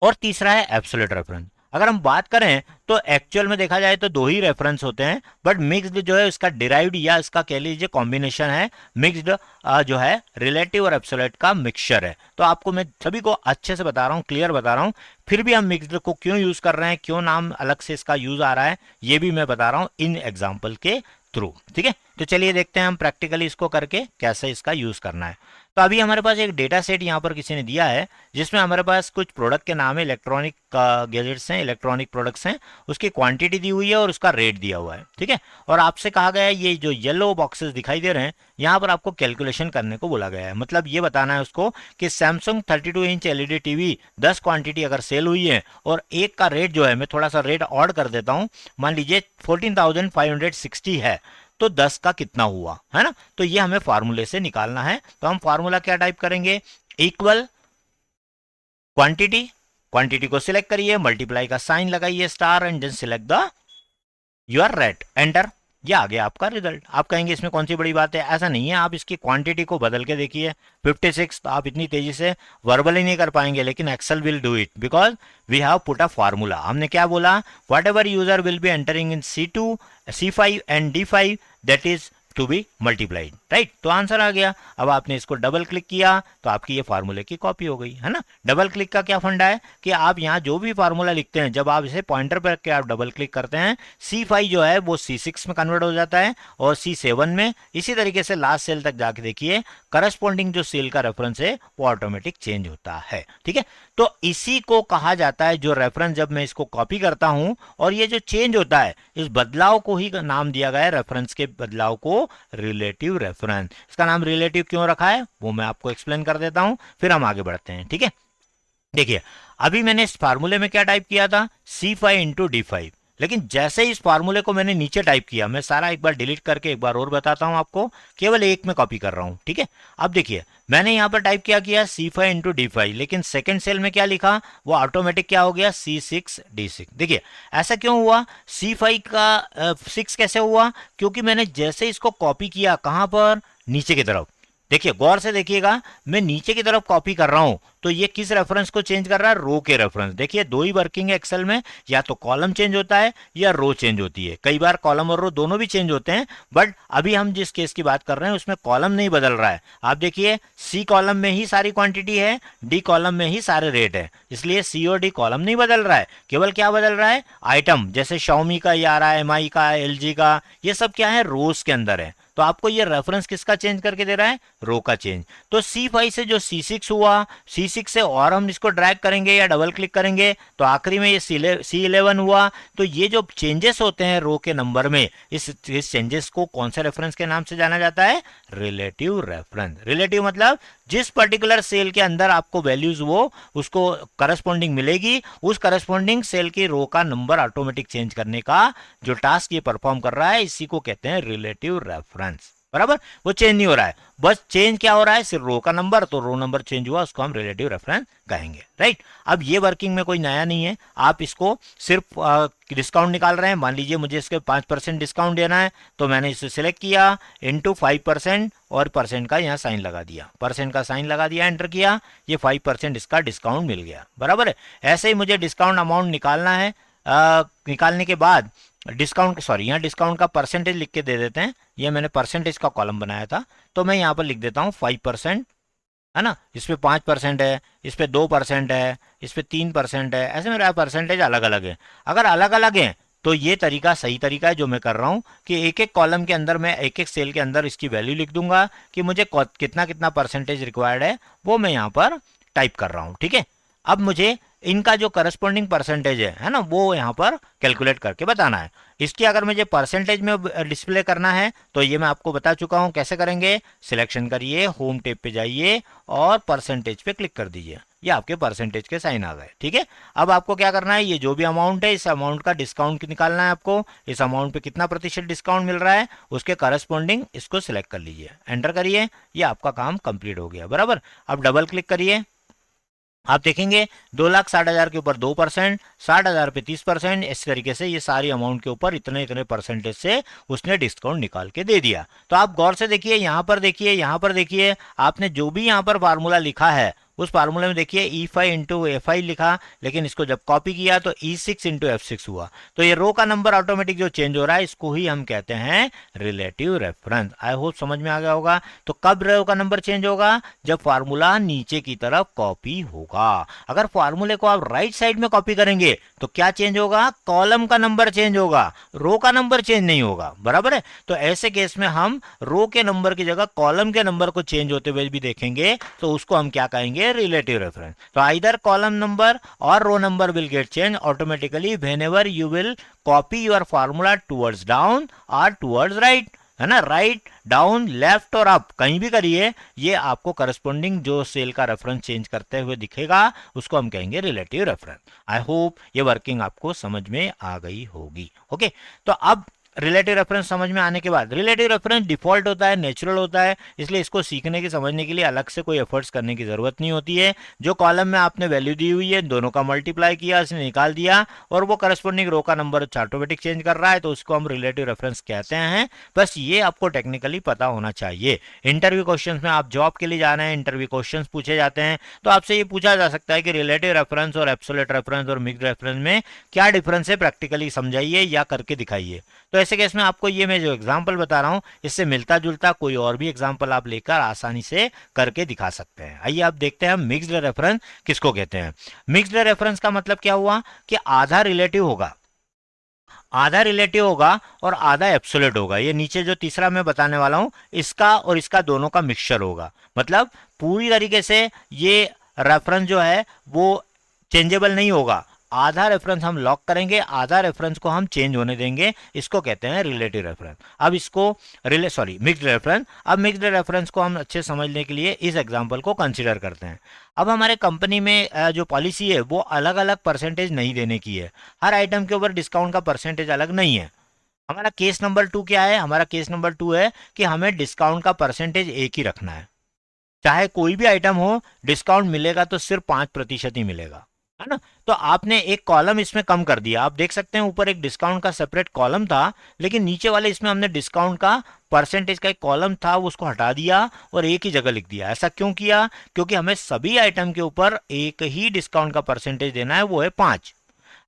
और तीसरा है एब्सोल्यूट रेफरेंस। अगर हम बात करें तो एक्चुअल में देखा जाए तो 2 ही रेफरेंस होते हैं, बट मिक्स्ड जो है उसका डिराइव्ड या इसका कह लीजिए कॉम्बिनेशन है। मिक्स्ड जो है रिलेटिव और एब्सोल्यूट का मिक्सचर है। तो आपको मैं सभी को अच्छे से बता रहा हूँ, क्लियर बता रहा हूँ। फिर भी हम मिक्स्ड को क्यों यूज कर रहे हैं, क्यों नाम अलग से इसका यूज आ रहा है, ये भी मैं बता रहा हूँ इन एग्जाम्पल के थ्रू। ठीक है, तो चलिए देखते हैं हम प्रैक्टिकली इसको करके कैसे इसका यूज करना है। तो अभी हमारे पास एक डेटा सेट यहाँ पर किसी ने दिया है, जिसमें हमारे पास कुछ प्रोडक्ट के नाम है, इलेक्ट्रॉनिक गैजेट्स हैं, इलेक्ट्रॉनिक प्रोडक्ट्स हैं, उसकी क्वांटिटी दी हुई है और उसका रेट दिया हुआ है। ठीक है, और आपसे कहा गया है ये जो येलो बॉक्सेस दिखाई दे रहे हैं यहाँ पर आपको कैलकुलेशन करने को बोला गया है। मतलब ये बताना है उसको कि Samsung 32 inch LED TV 10 quantity अगर सेल हुई है और एक का रेट जो है, मैं थोड़ा सा रेट ऑड कर देता हूँ, मान लीजिए 14,560 है, तो 10 का कितना हुआ, है ना। तो ये हमें फार्मूले से निकालना है। तो हम फार्मूला क्या टाइप करेंगे? इक्वल क्वांटिटी, क्वांटिटी को सिलेक्ट करिए, मल्टीप्लाई का साइन लगाइए star and then select the your rate, enter. ये आ गया आपका रिजल्ट। आप कहेंगे इसमें कौन सी बड़ी बात है? ऐसा नहीं है, आप इसकी क्वांटिटी को बदल के देखिए। 56 तो आप इतनी तेजी से वर्बली नहीं कर पाएंगे, लेकिन Excel will do it because we have put a formula. हमने क्या बोला? Whatever user will be entering in C2, C5 and D5 that is to be multiplied, right. तो आंसर आ गया। अब आपने इसको डबल क्लिक किया तो आपकी ये फार्मूले की कॉपी हो गई, है ना। डबल क्लिक का क्या फंडा है कि आप यहाँ जो भी फार्मूला लिखते हैं, जब आप इसे पॉइंटर पर रख के आप डबल क्लिक करते हैं, C5 जो है वो C6 में कन्वर्ट हो जाता है और C7 में। इसी तरीके से लास्ट सेल तक जाके देखिए, करस्पॉन्डिंग जो सेल का रेफरेंस है वो ऑटोमेटिक चेंज होता है। ठीक है, तो इसी को कहा जाता है, जो रेफरेंस जब मैं इसको कॉपी करता हूं और ये जो चेंज होता है, इस बदलाव को ही नाम दिया गया है, रेफरेंस के बदलाव को रिलेटिव रेफरेंस। इसका नाम रिलेटिव क्यों रखा है वो मैं आपको एक्सप्लेन कर देता हूं, फिर हम आगे बढ़ते हैं। ठीक है, देखिए अभी मैंने इस फार्मूले में क्या टाइप किया था? C5 इंटू D5, लेकिन जैसे ही इस फार्मूले को मैंने नीचे टाइप किया, मैं सारा एक बार डिलीट करके एक बार और बताता हूं आपको, केवल एक में कॉपी कर रहा हूं। ठीक है, अब देखिए मैंने यहां पर टाइप किया C5 इंटू D5, लेकिन सेकंड सेल में क्या लिखा? वो ऑटोमेटिक क्या हो गया? C6 D6। देखिए ऐसा क्यों हुआ? C5 का 6 कैसे हुआ? क्योंकि मैंने जैसे इसको कॉपी किया, कहां पर? नीचे की तरफ। देखिए गौर से देखिएगा, मैं नीचे की तरफ कॉपी कर रहा हूं तो ये किस रेफरेंस को चेंज कर रहा है? रो के रेफरेंस। देखिए 2 ही वर्किंग है एक्सेल में, या तो कॉलम चेंज होता है या रो चेंज होती है। कई बार कॉलम और रो दोनों भी चेंज होते हैं, बट अभी हम जिस केस की बात कर रहे हैं उसमें कॉलम नहीं बदल रहा है। आप देखिए C कॉलम में ही सारी क्वांटिटी है, D कॉलम में ही सारे रेट है, इसलिए C और D कॉलम नहीं बदल रहा है। केवल क्या बदल रहा है? आइटम, जैसे Xiaomi का ये आ रहा है, MI का, LG का, ये सब क्या है? रोज के अंदर है। तो आपको ये रेफरेंस किसका चेंज करके दे रहा है? रो का चेंज। तो C5 से जो C6 हुआ, C6 C6 से और हम इसको ड्रैग करेंगे या डबल क्लिक करेंगे तो आखिरी में ये C11 हुआ। तो ये जो चेंजेस होते हैं रो के नंबर में, इस चेंजेस को कौन से रेफरेंस के नाम से जाना जाता है? Relative reference. रिलेटिव मतलब जिस पर्टिकुलर सेल के अंदर आपको वैल्यूज वो उसको करस्पॉन्डिंग मिलेगी, उस करस्पॉन्डिंग सेल की रो का नंबर ऑटोमेटिक चेंज करने का जो टास्क ये परफॉर्म कर रहा है, इसी को कहते हैं रिलेटिव रेफरेंस। बराबर, वो चेंज नहीं हो रहा है, बस चेंज क्या हो रहा है? सिर्फ रो का नंबर, तो रो नंबर चेंज हुआ, उसको हम रिलेटिव रेफरेंस कहेंगे, राइट। अब ये वर्किंग में कोई नया नहीं है, आप इसको सिर्फ डिस्काउंट निकाल रहे हैं। मान लीजिए मुझे इसके 5% डिस्काउंट देना है, तो मैंने इसे सिलेक्ट किया इंटू 5% और परसेंट का यहाँ साइन लगा दिया, परसेंट का साइन लगा दिया, एंटर किया, ये 5% इसका डिस्काउंट मिल गया। बराबर है। ऐसे ही मुझे डिस्काउंट अमाउंट निकालना है। निकालने के बाद डिस्काउंट, सॉरी यहाँ डिस्काउंट का परसेंटेज लिख के दे देते हैं। ये मैंने परसेंटेज का कॉलम बनाया था, तो मैं यहाँ पर लिख देता हूँ 5%, है ना। इस पे 5% है, इस पे 2% है, इस पे 3% है, ऐसे मेरा परसेंटेज अलग अलग है। अगर अलग अलग है तो ये तरीका सही तरीका है जो मैं कर रहा हूँ कि एक एक कॉलम के अंदर मैं एक एक सेल के अंदर इसकी वैल्यू लिख दूंगा कि मुझे कितना कितना परसेंटेज रिक्वायर्ड है, वो मैं यहाँ पर टाइप कर रहा हूँ। ठीक है, अब मुझे इनका जो करस्पॉन्डिंग परसेंटेज है ना, वो यहाँ पर कैलकुलेट करके बताना है। इसकी अगर मुझे परसेंटेज में डिस्प्ले करना है तो ये मैं आपको बता चुका हूँ कैसे करेंगे। सिलेक्शन करिए, होम टैब पे जाइए और परसेंटेज पे क्लिक कर दीजिए, ये आपके परसेंटेज के साइन आ गए। ठीक है, अब आपको क्या करना है, ये जो भी अमाउंट है इस अमाउंट का डिस्काउंट निकालना है आपको। इस अमाउंट पे कितना प्रतिशत डिस्काउंट मिल रहा है उसके करस्पॉन्डिंग इसको सिलेक्ट कर लीजिए, एंटर करिए, ये आपका काम कंप्लीट हो गया। बराबर, अब डबल क्लिक करिए, आप देखेंगे 2,60,000 के ऊपर 2%, 60,000 पे 30%, इस तरीके से ये सारी अमाउंट के ऊपर इतने इतने परसेंटेज से उसने डिस्काउंट निकाल के दे दिया। तो आप गौर से देखिए, यहाँ पर देखिए, यहाँ पर देखिए, आपने जो भी यहाँ पर फार्मूला लिखा है उस फार्मूले में देखिए E5 इंटू F5 लिखा, लेकिन इसको जब कॉपी किया तो E6 इंटू F6 हुआ। तो ये रो का नंबर ऑटोमेटिक जो चेंज हो रहा है इसको ही हम कहते हैं रिलेटिव रेफरेंस। आई होप समझ में आ गया होगा। तो कब रो का नंबर चेंज होगा? जब फार्मूला नीचे की तरफ कॉपी होगा। अगर फार्मूले को आप राइट साइड में कॉपी करेंगे तो क्या चेंज होगा? कॉलम का नंबर चेंज होगा, रो का नंबर चेंज नहीं होगा। बराबर है। तो ऐसे केस में हम रो के नंबर की जगह कॉलम के नंबर को चेंज होते हुए भी देखेंगे, तो उसको हम क्या कहेंगे? Relative reference. तो आइदर कॉलम नंबर और row number will get change automatically whenever you will copy your formula towards down और टुवर्ड्स राइट, है ना। राइट, डाउन, लेफ्ट और अप कहीं भी करिए, ये आपको करस्पॉन्डिंग जो सेल का रेफरेंस चेंज करते हुए दिखेगा, उसको हम कहेंगे रिलेटिव रेफरेंस। आई होप ये वर्किंग आपको समझ में आ गई होगी। ओके, तो अब रिलेटिव रेफरेंस समझ में आने के बाद, रिलेटिव रेफरेंस डिफॉल्ट होता है, नेचुरल होता है, इसलिए इसको सीखने की समझने के लिए अलग से कोई एफर्ट्स करने की जरूरत नहीं होती है। जो कॉलम में आपने वैल्यू दी हुई है, दोनों का मल्टीप्लाई किया, इसने निकाल दिया और वो करस्पॉन्डिंग रो का नंबर ऑटोमेटिक चेंज कर रहा है, तो उसको हम रिलेटिव रेफरेंस कहते हैं। बस ये आपको टेक्निकली पता होना चाहिए। इंटरव्यू क्वेश्चन में आप जॉब के लिए जा रहे हैं, इंटरव्यू क्वेश्चन पूछे जाते हैं, तो आपसे ये पूछा जा सकता है कि रिलेटिव रेफरेंस और एब्सोल्यूट रेफरेंस और मिक्स्ड रेफरेंस में क्या डिफरेंस है, प्रैक्टिकली समझाइए या करके दिखाइए। तो ऐसे केस में आपको ये मैं जो एग्जांपल बता रहा हूं इससे मिलता जुलता कोई और भी एग्जांपल आप लेकर आसानी से करके दिखा सकते हैं। आइए आप देखते हैं मिक्स्ड रेफरेंस किसको कहते हैं। मिक्स्ड रेफरेंस का मतलब क्या हुआ कि आधा रिलेटिव होगा, आधा रिलेटिव होगा और आधा एब्सोल्यूट होगा। ये नीचे जो तीसरा मैं बताने वाला हूं इसका और इसका दोनों का मिक्सचर होगा। मतलब पूरी तरीके से ये रेफरेंस जो है वो चेंजेबल नहीं होगा। आधा रेफरेंस हम लॉक करेंगे, आधा रेफरेंस को हम चेंज होने देंगे, इसको कहते हैं रिलेटिव रेफरेंस। अब इसको मिक्स्ड रेफरेंस। अब मिक्स्ड रेफरेंस को हम अच्छे समझने के लिए इस एग्जांपल को कंसीडर करते हैं। अब हमारे कंपनी में जो पॉलिसी है वो अलग अलग परसेंटेज नहीं देने की है, हर आइटम के ऊपर डिस्काउंट का परसेंटेज अलग नहीं है। हमारा केस नंबर 2 क्या है? हमारा केस नंबर 2 है कि हमें डिस्काउंट का परसेंटेज एक ही रखना है, चाहे कोई भी आइटम हो, डिस्काउंट मिलेगा तो सिर्फ 5% ही मिलेगा, है ना। तो आपने एक कॉलम इसमें कम कर दिया, आप देख सकते हैं ऊपर एक डिस्काउंट का सेपरेट कॉलम था, लेकिन नीचे वाले इसमें हमने डिस्काउंट का परसेंटेज का एक कॉलम था वो उसको हटा दिया और एक ही जगह लिख दिया। ऐसा क्यों किया? क्योंकि हमें सभी आइटम के ऊपर एक ही डिस्काउंट का परसेंटेज देना है, वो है 5।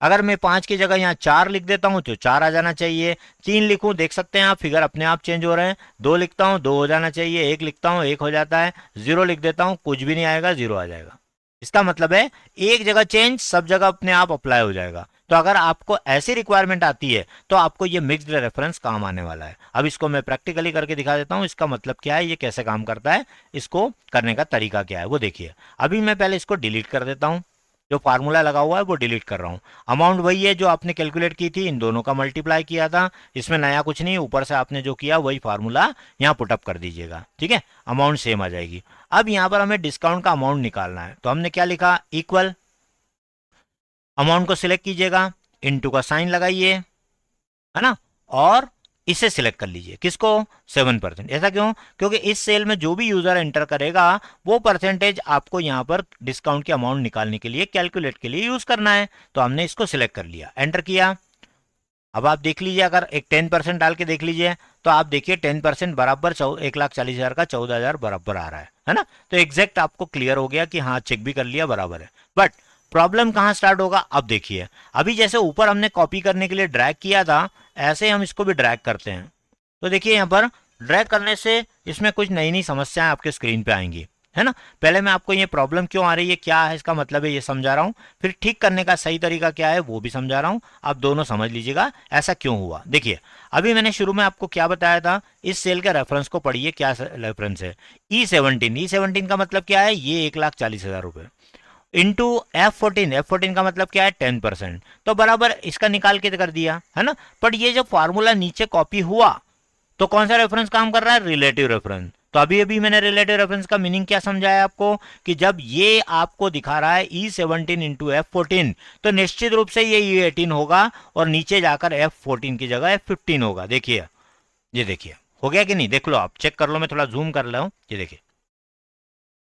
अगर मैं 5 की जगह यहाँ 4 लिख देता हूं तो 4 आ जाना चाहिए। 3 लिखूं, देख सकते हैं आप फिगर अपने आप चेंज हो रहे हैं। 2 लिखता हूं 2 हो जाना चाहिए, 1 लिखता हूं 1 हो जाता है, 0 लिख देता हूं कुछ भी नहीं आएगा, 0 आ जाएगा। इसका मतलब है एक जगह चेंज सब जगह अपने आप अप्लाई हो जाएगा। तो अगर आपको ऐसी रिक्वायरमेंट आती है तो आपको ये मिक्स्ड रेफरेंस काम आने वाला है। अब इसको मैं प्रैक्टिकली करके दिखा देता हूँ, इसका मतलब क्या है, ये कैसे काम करता है, इसको करने का तरीका क्या है वो देखिए। अभी मैं पहले इसको डिलीट कर देता हूँ, जो फार्मूला लगा हुआ है वो डिलीट कर रहा हूँ। अमाउंट वही है जो आपने कैलकुलेट की थी, इन दोनों का मल्टीप्लाई किया था, इसमें नया कुछ नहीं, ऊपर से आपने जो किया वही फार्मूला यहाँ पुटअप कर दीजिएगा, ठीक है, अमाउंट सेम आ जाएगी। अब यहाँ पर हमें डिस्काउंट का अमाउंट निकालना है, तो हमने क्या लिखा, इक्वल अमाउंट को सिलेक्ट कीजिएगा, इनटू का साइन लगाइए, है ना, और इसे सिलेक्ट कर लीजिए, किसको, 7%। ऐसा क्यों, क्योंकि इस सेल में जो भी यूजर एंटर करेगा वो परसेंटेज आपको यहाँ पर डिस्काउंट की अमाउंट निकालने के लिए, कैलकुलेट के लिए यूज करना है। तो हमने इसको सिलेक्ट कर लिया, एंटर किया। अब आप देख लीजिए, अगर एक 10% डाल के देख लीजिए तो आप देखिए 10% बराबर 1,40,000 का 14,000 बराबर आ रहा है ना। तो एग्जैक्ट आपको क्लियर हो गया कि हाँ, चेक भी कर लिया, बराबर है। बट प्रॉब्लम कहाँ स्टार्ट होगा, अब देखिए, अभी जैसे ऊपर हमने कॉपी करने के लिए ड्रैग किया था, ऐसे हम इसको भी ड्रैग करते हैं। तो देखिए यहाँ पर ड्रैग करने से इसमें कुछ नई नई समस्याएं आपके स्क्रीन पे आएंगी, है ना। पहले मैं आपको ये प्रॉब्लम क्यों आ रही है, क्या है इसका मतलब है, ये समझा रहा हूँ, फिर ठीक करने का सही तरीका क्या है वो भी समझा रहा हूँ। आप दोनों समझ लीजिएगा ऐसा क्यों हुआ। देखिए, अभी मैंने शुरू में आपको क्या बताया था, इस सेल के रेफरेंस को पढ़िए, क्या रेफरेंस है, E17। E17 का मतलब क्या है, ये 1,40,000 रुपये इंटू F14। F14 का मतलब क्या है, 10%। तो बराबर इसका निकाल के कर दिया, है ना। पर ये जब फॉर्मूला नीचे कॉपी हुआ तो कौन सा रेफरेंस काम कर रहा है, रिलेटिव रेफरेंस। तो अभी अभी मैंने रिलेटिव रेफरेंस का मीनिंग क्या समझाया आपको, कि जब ये आपको दिखा रहा है E17 इंटू F14, तो निश्चित रूप से ये E18 होगा और नीचे जाकर F14 की जगह F15 होगा। देखिए, ये देखिए हो गया कि नहीं, देख लो, आप चेक कर लो, मैं थोड़ा जूम कर रहा हूं, ये देखिए,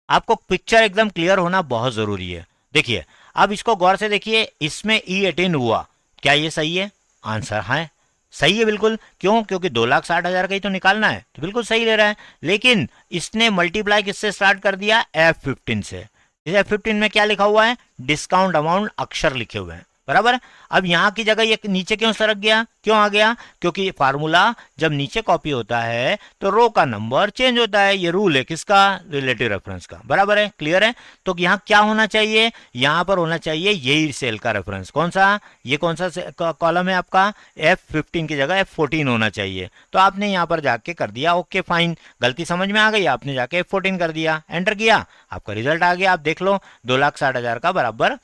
आपको पिक्चर एकदम क्लियर होना बहुत जरूरी है। देखिए, अब इसको गौर से देखिए, इसमें E18 हुआ, क्या ये सही है, आंसर है सही है बिल्कुल। क्यों, क्योंकि 2,60,000 का ही तो निकालना है, तो बिल्कुल सही ले रहा है। लेकिन इसने मल्टीप्लाई किससे स्टार्ट कर दिया, F15 से। इस F15 में क्या लिखा हुआ है, डिस्काउंट अमाउंट अक्षर लिखे हुए हैं, बराबर है। अब यहां की जगह ये नीचे क्यों सरक गया, क्यों आ गया, क्योंकि फार्मूला जब नीचे कॉपी होता है तो रो का नंबर चेंज होता है। ये रूल है किसका, रिलेटिव रेफरेंस का, बराबर है, क्लियर है। तो यहां क्या होना चाहिए, यहां पर होना चाहिए यही सेल का रेफरेंस, कौन सा, ये कौन सा कॉलम है आपका, F15 की जगह F14 होना चाहिए। तो आपने यहां पर जाके कर दिया, ओके फाइन, गलती समझ में आ गई, आपने जाके F14 कर दिया, एंटर किया, आपका रिजल्ट आ गया। आप देख लो, 2,60,000 का बराबर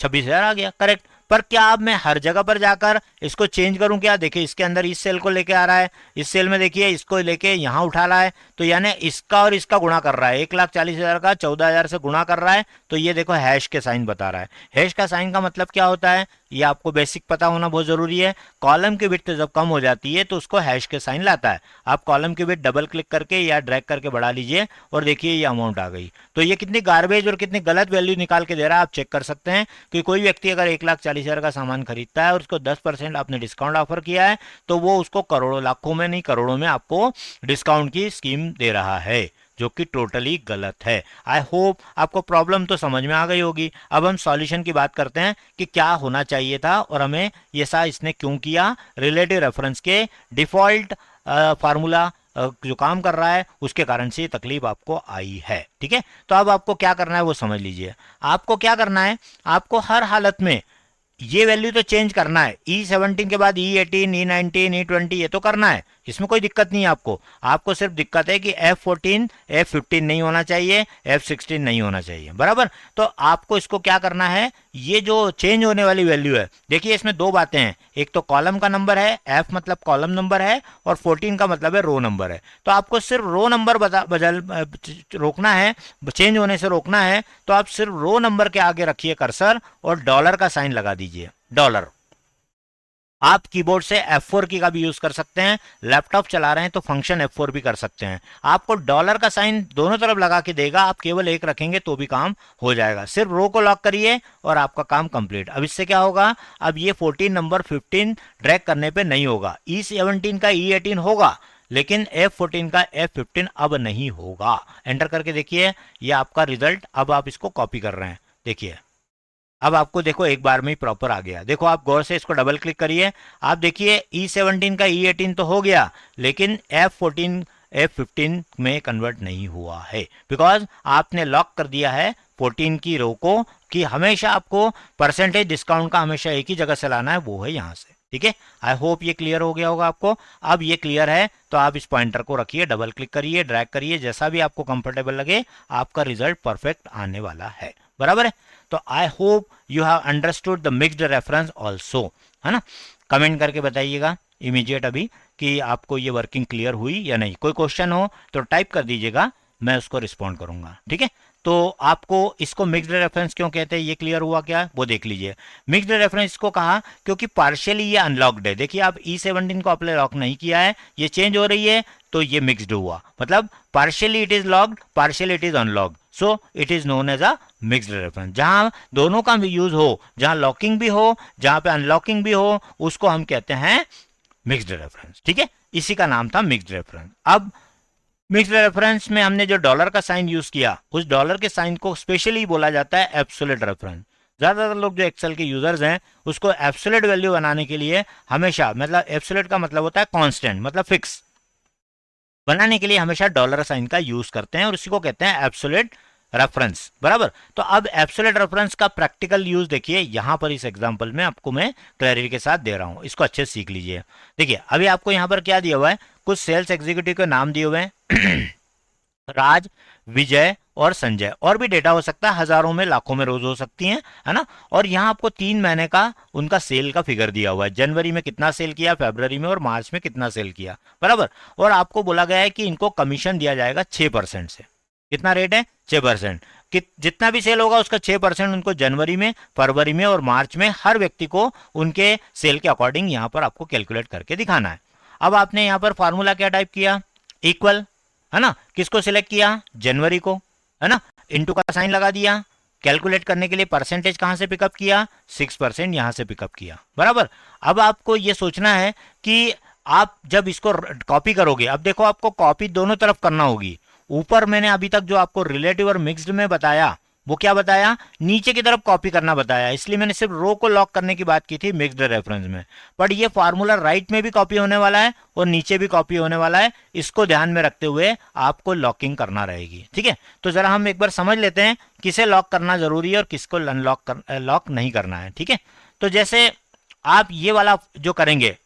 26,000 आ गया, करेक्ट। पर क्या अब मैं हर जगह पर जाकर इसको चेंज करूं क्या, देखिए इसके अंदर इस सेल को लेके आ रहा है, इस सेल में देखिए इसको लेके यहां उठा रहा है, तो यानी इसका और इसका गुणा कर रहा है, 1,40,000 का 14,000 से गुणा कर रहा है। तो ये देखो हैश के साइन बता रहा है। हैश का साइन का मतलब क्या होता है, ये आपको बेसिक पता होना बहुत जरूरी है। कॉलम की विड्थ जब कम हो जाती है तो उसको हैश के साइन लाता है। आप कॉलम की विड्थ डबल क्लिक करके या ड्रैग करके बढ़ा लीजिए और देखिए ये अमाउंट आ गई। तो ये कितनी गार्बेज और कितनी गलत वैल्यू निकाल के दे रहा है, आप चेक कर सकते हैं कि कोई व्यक्ति अगर 1,40,000 का सामान खरीदता है और उसको 10% आपने डिस्काउंट ऑफर किया है, तो वो उसको करोड़ों, लाखों में नहीं करोड़ों में आपको डिस्काउंट की स्कीम दे रहा है, जो कि टोटली गलत है। आई होप आपको प्रॉब्लम तो समझ में आ गई होगी। अब हम सॉल्यूशन की बात करते हैं कि क्या होना चाहिए था और हमें ये सा इसने क्यों किया। रिलेटिव रेफरेंस के डिफॉल्ट फार्मूला जो काम कर रहा है उसके कारण से ये तकलीफ आपको आई है, ठीक है। तो अब आपको क्या करना है वो समझ लीजिए। आपको क्या करना है, आपको हर हालत में ये वैल्यू तो चेंज करना है। E17 के बाद E18, E19, E20 ये तो करना है, इसमें कोई दिक्कत नहीं है आपको। आपको सिर्फ दिक्कत है कि F14, F15 नहीं होना चाहिए, F16 नहीं होना चाहिए, बराबर। तो आपको इसको क्या करना है, ये जो चेंज होने वाली वैल्यू है, देखिए इसमें दो बातें हैं, एक तो कॉलम का नंबर है, F मतलब कॉलम नंबर है, और 14 का मतलब है रो नंबर है। तो आपको सिर्फ रो नंबर बदल रोकना है, चेंज होने से रोकना है। तो आप सिर्फ रो नंबर के आगे रखिए कर्सर और डॉलर का साइन लगा दीजिए, डॉलर। आप कीबोर्ड से F4 की का भी यूज कर सकते हैं, लैपटॉप चला रहे हैं तो फंक्शन F4 भी कर सकते हैं। आपको डॉलर का साइन दोनों तरफ लगा के देगा, आप केवल एक रखेंगे तो भी काम हो जाएगा। सिर्फ रो को लॉक करिए और आपका काम कंप्लीट। अब इससे क्या होगा, अब ये 14 नंबर 15 ड्रैग करने पे नहीं होगा, E17 का E18 होगा, लेकिन F14 का F15 अब नहीं होगा। एंटर करके देखिए, ये आपका रिजल्ट, अब आप इसको कॉपी कर रहे हैं, देखिए अब आपको देखो एक बार में ही प्रॉपर आ गया। देखो आप गौर से इसको डबल क्लिक करिए, आप देखिए E17 का E18 तो हो गया, लेकिन F14 F15 में कन्वर्ट नहीं हुआ है, बिकॉज आपने लॉक कर दिया है 14 की रो को कि हमेशा आपको परसेंटेज डिस्काउंट का हमेशा एक ही जगह से लाना है, वो है यहाँ से। ठीक है, आई होप ये क्लियर हो गया होगा आपको। अब ये क्लियर है तो आप इस पॉइंटर को रखिए, डबल क्लिक करिए, ड्रैग करिए, जैसा भी आपको कंफर्टेबल लगे, आपका रिजल्ट परफेक्ट आने वाला है। बराबर है, तो I hope you have understood the mixed reference also, है ना। कमेंट करके बताइएगा इमीडिएट अभी कि आपको ये वर्किंग क्लियर हुई या नहीं। कोई क्वेश्चन हो तो टाइप कर दीजिएगा, मैं उसको रिस्पॉन्ड करूंगा। ठीक है, तो आपको इसको मिक्स्ड रेफरेंस क्यों कहते हैं, ये क्लियर हुआ क्या, वो देख लीजिए। मिक्स्ड रेफरेंस इसको कहा क्योंकि पार्शियली ये अनलॉक्ड है। देखिए आप E17 को आपने लॉक नहीं किया है, ये चेंज हो रही है, तो ये मिक्स्ड हुआ, मतलब partially it is locked, partially it is unlocked, so it is known as a mixed reference. जहां दोनों का भी यूज हो, जहां लॉकिंग भी हो, जहां पे अनलॉकिंग भी हो, उसको हम कहते हैं मिक्स्ड रेफरेंस। ठीक है, इसी का नाम था मिक्स्ड रेफरेंस। अब मिक्स्ड रेफरेंस में हमने जो डॉलर का साइन यूज किया, उस डॉलर के साइन को स्पेशली बोला जाता है एब्सोल्यूट रेफरेंस। ज्यादातर लोग जो एक्सेल के यूजर्स हैं उसको एब्सोल्यूट वैल्यू बनाने के लिए हमेशा, मतलब एब्सोल्यूट का मतलब होता है कांस्टेंट, मतलब फिक्स, बनाने के लिए हमेशा डॉलर साइन का यूज करते हैं और उसी को कहते हैं एब्सोल्यूट रेफरेंस। बराबर, तो अब एब्सोल्यूट रेफरेंस का प्रैक्टिकल यूज देखिए, यहां पर इस एग्जांपल में आपको मैं क्लैरिटी के साथ दे रहा हूं, इसको अच्छे से सीख लीजिए। देखिए अभी आपको यहां पर क्या दिया हुआ है, कुछ सेल्स एग्जीक्यूटिव के नाम दिए हुए हैं राज, विजय और संजय, और भी डेटा हो सकता है, हजारों में लाखों में रोज हो सकती हैं, है ना। और यहाँ आपको 3 महीने का उनका सेल का फिगर दिया हुआ है, जनवरी में कितना सेल किया, फरवरी में और मार्च में कितना सेल किया। बराबर, और आपको बोला गया है कि इनको कमीशन दिया जाएगा 6% से। कितना रेट है, 6%। कि जितना भी सेल होगा उसका 6% उनको जनवरी में, फरवरी में और मार्च में हर व्यक्ति को उनके सेल के अकॉर्डिंग यहाँ पर आपको कैलकुलेट करके दिखाना है। अब आपने यहाँ पर फॉर्मूला क्या टाइप किया, इक्वल, है ना, किसको सिलेक्ट किया, जनवरी को, है ना, इनटू का साइन लगा दिया, कैलकुलेट करने के लिए परसेंटेज कहां से पिकअप किया, 6% यहां से पिकअप किया। बराबर, अब आपको यह सोचना है कि आप जब इसको कॉपी करोगे, अब देखो आपको कॉपी दोनों तरफ करना होगी। ऊपर मैंने अभी तक जो आपको रिलेटिव और मिक्स्ड में बताया, वो क्या बताया, नीचे की तरफ कॉपी करना बताया, इसलिए मैंने सिर्फ रो को लॉक करने की बात की थी मिक्स्ड रेफरेंस में। बट ये फार्मूला राइट में भी कॉपी होने वाला है और नीचे भी कॉपी होने वाला है, इसको ध्यान में रखते हुए आपको लॉकिंग करना रहेगी। ठीक है, तो जरा हम एक बार समझ लेते हैं किसे लॉक करना जरूरी है और किसको लॉक नहीं करना है। ठीक है, तो जैसे आप ये वाला जो करेंगे,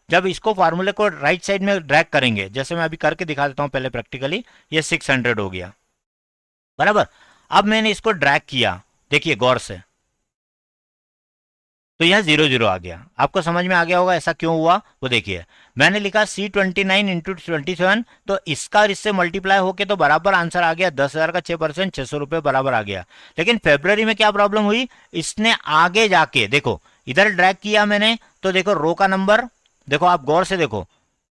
जब इसको फार्मूले को राइट साइड में ड्रैग करेंगे, जैसे मैं अभी करके दिखा देता हूं पहले प्रैक्टिकली, ये 600 हो गया। बराबर, अब मैंने इसको ड्रैग किया, देखिए गौर से, तो यह 00 आ गया। आपको समझ में आ गया होगा ऐसा क्यों हुआ, वो देखिए मैंने लिखा C29 इंटू 27, तो इसका और इससे मल्टीप्लाई होके तो बराबर आंसर आ गया 10,000 का 6%, 600 रुपए बराबर आ गया। लेकिन फरवरी में क्या प्रॉब्लम हुई, इसने आगे जाके देखो, इधर ड्रैग किया मैंने, तो देखो रो का नंबर, देखो आप गौर से देखो,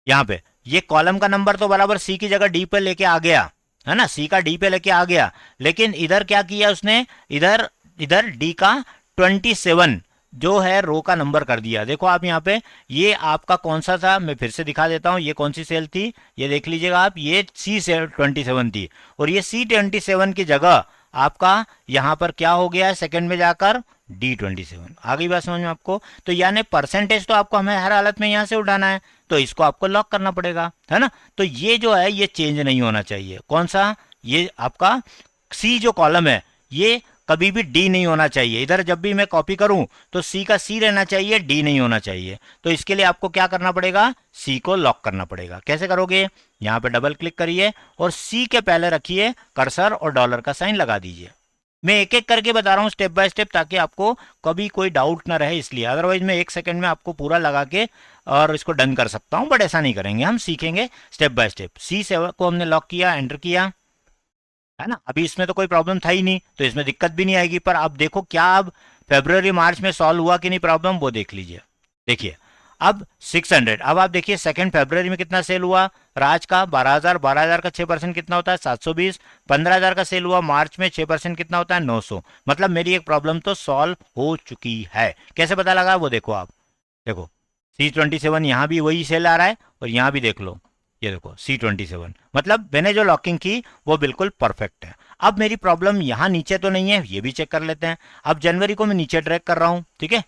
यहाँ पे ये कॉलम का नंबर तो बराबर सी की जगह डी पे लेके आ गया, है ना, सी का डी पे लेके आ गया। लेकिन इधर क्या किया उसने, इधर इधर डी का 27 जो है रो का नंबर कर दिया। देखो आप यहाँ पे, ये आपका कौन सा था, मैं फिर से दिखा देता हूँ, ये कौन सी सेल थी, ये देख लीजिएगा आप, ये C27 थी, और ये C27 की जगह आपका यहाँ पर क्या हो गया है, सेकंड में जाकर D27 आ गई बात समझ में आपको। तो यानी परसेंटेज तो आपको हमें हर हालत में यहाँ से उठाना है, तो इसको आपको लॉक करना पड़ेगा, है ना। तो ये जो है ये चेंज नहीं होना चाहिए, कौन सा, ये आपका सी जो कॉलम है, ये कभी भी डी नहीं होना चाहिए। इधर जब भी मैं कॉपी करूं तो सी का सी रहना चाहिए, डी नहीं होना चाहिए। तो इसके लिए आपको क्या करना पड़ेगा, सी को लॉक करना पड़ेगा। कैसे करोगे, यहां पे डबल क्लिक करिए और सी के पहले रखिए कर्सर और डॉलर का साइन लगा दीजिए। मैं एक एक करके बता रहा हूं स्टेप बाय स्टेप, ताकि आपको कभी कोई डाउट ना रहे, इसलिए। अदरवाइज मैं 1 सेकंड में आपको पूरा लगा के और इसको डन कर सकता हूं, बट ऐसा नहीं करेंगे, हम सीखेंगे स्टेप बाय स्टेप। C7 को हमने लॉक किया, एंटर किया, है ना। अभी इसमें तो कोई प्रॉब्लम था ही नहीं, तो इसमें दिक्कत भी नहीं आएगी। पर अब देखो क्या अब फरवरी मार्च में सॉल्व हुआ कि नहीं प्रॉब्लम, वो देख लीजिए। देखिए अब 600, अब आप देखिए 2 फरवरी में कितना सेल हुआ, राज का 12,000, 12,000 का 6% कितना होता है 720, 15,000 का सेल हुआ मार्च में, 6% कितना होता है 900। मतलब मेरी एक प्रॉब्लम तो सॉल्व हो चुकी है। कैसे पता लगा, वो देखो आप, देखो C27 यहाँ भी वही सेल आ रहा है और यहाँ भी देख लो, ये देखो C27, मतलब मैंने जो लॉकिंग की वो बिल्कुल परफेक्ट है। अब मेरी प्रॉब्लम यहाँ नीचे तो नहीं है, ये भी चेक कर लेते हैं। अब जनवरी को मैं नीचे ड्रैग कर रहा हूं, ठीक है,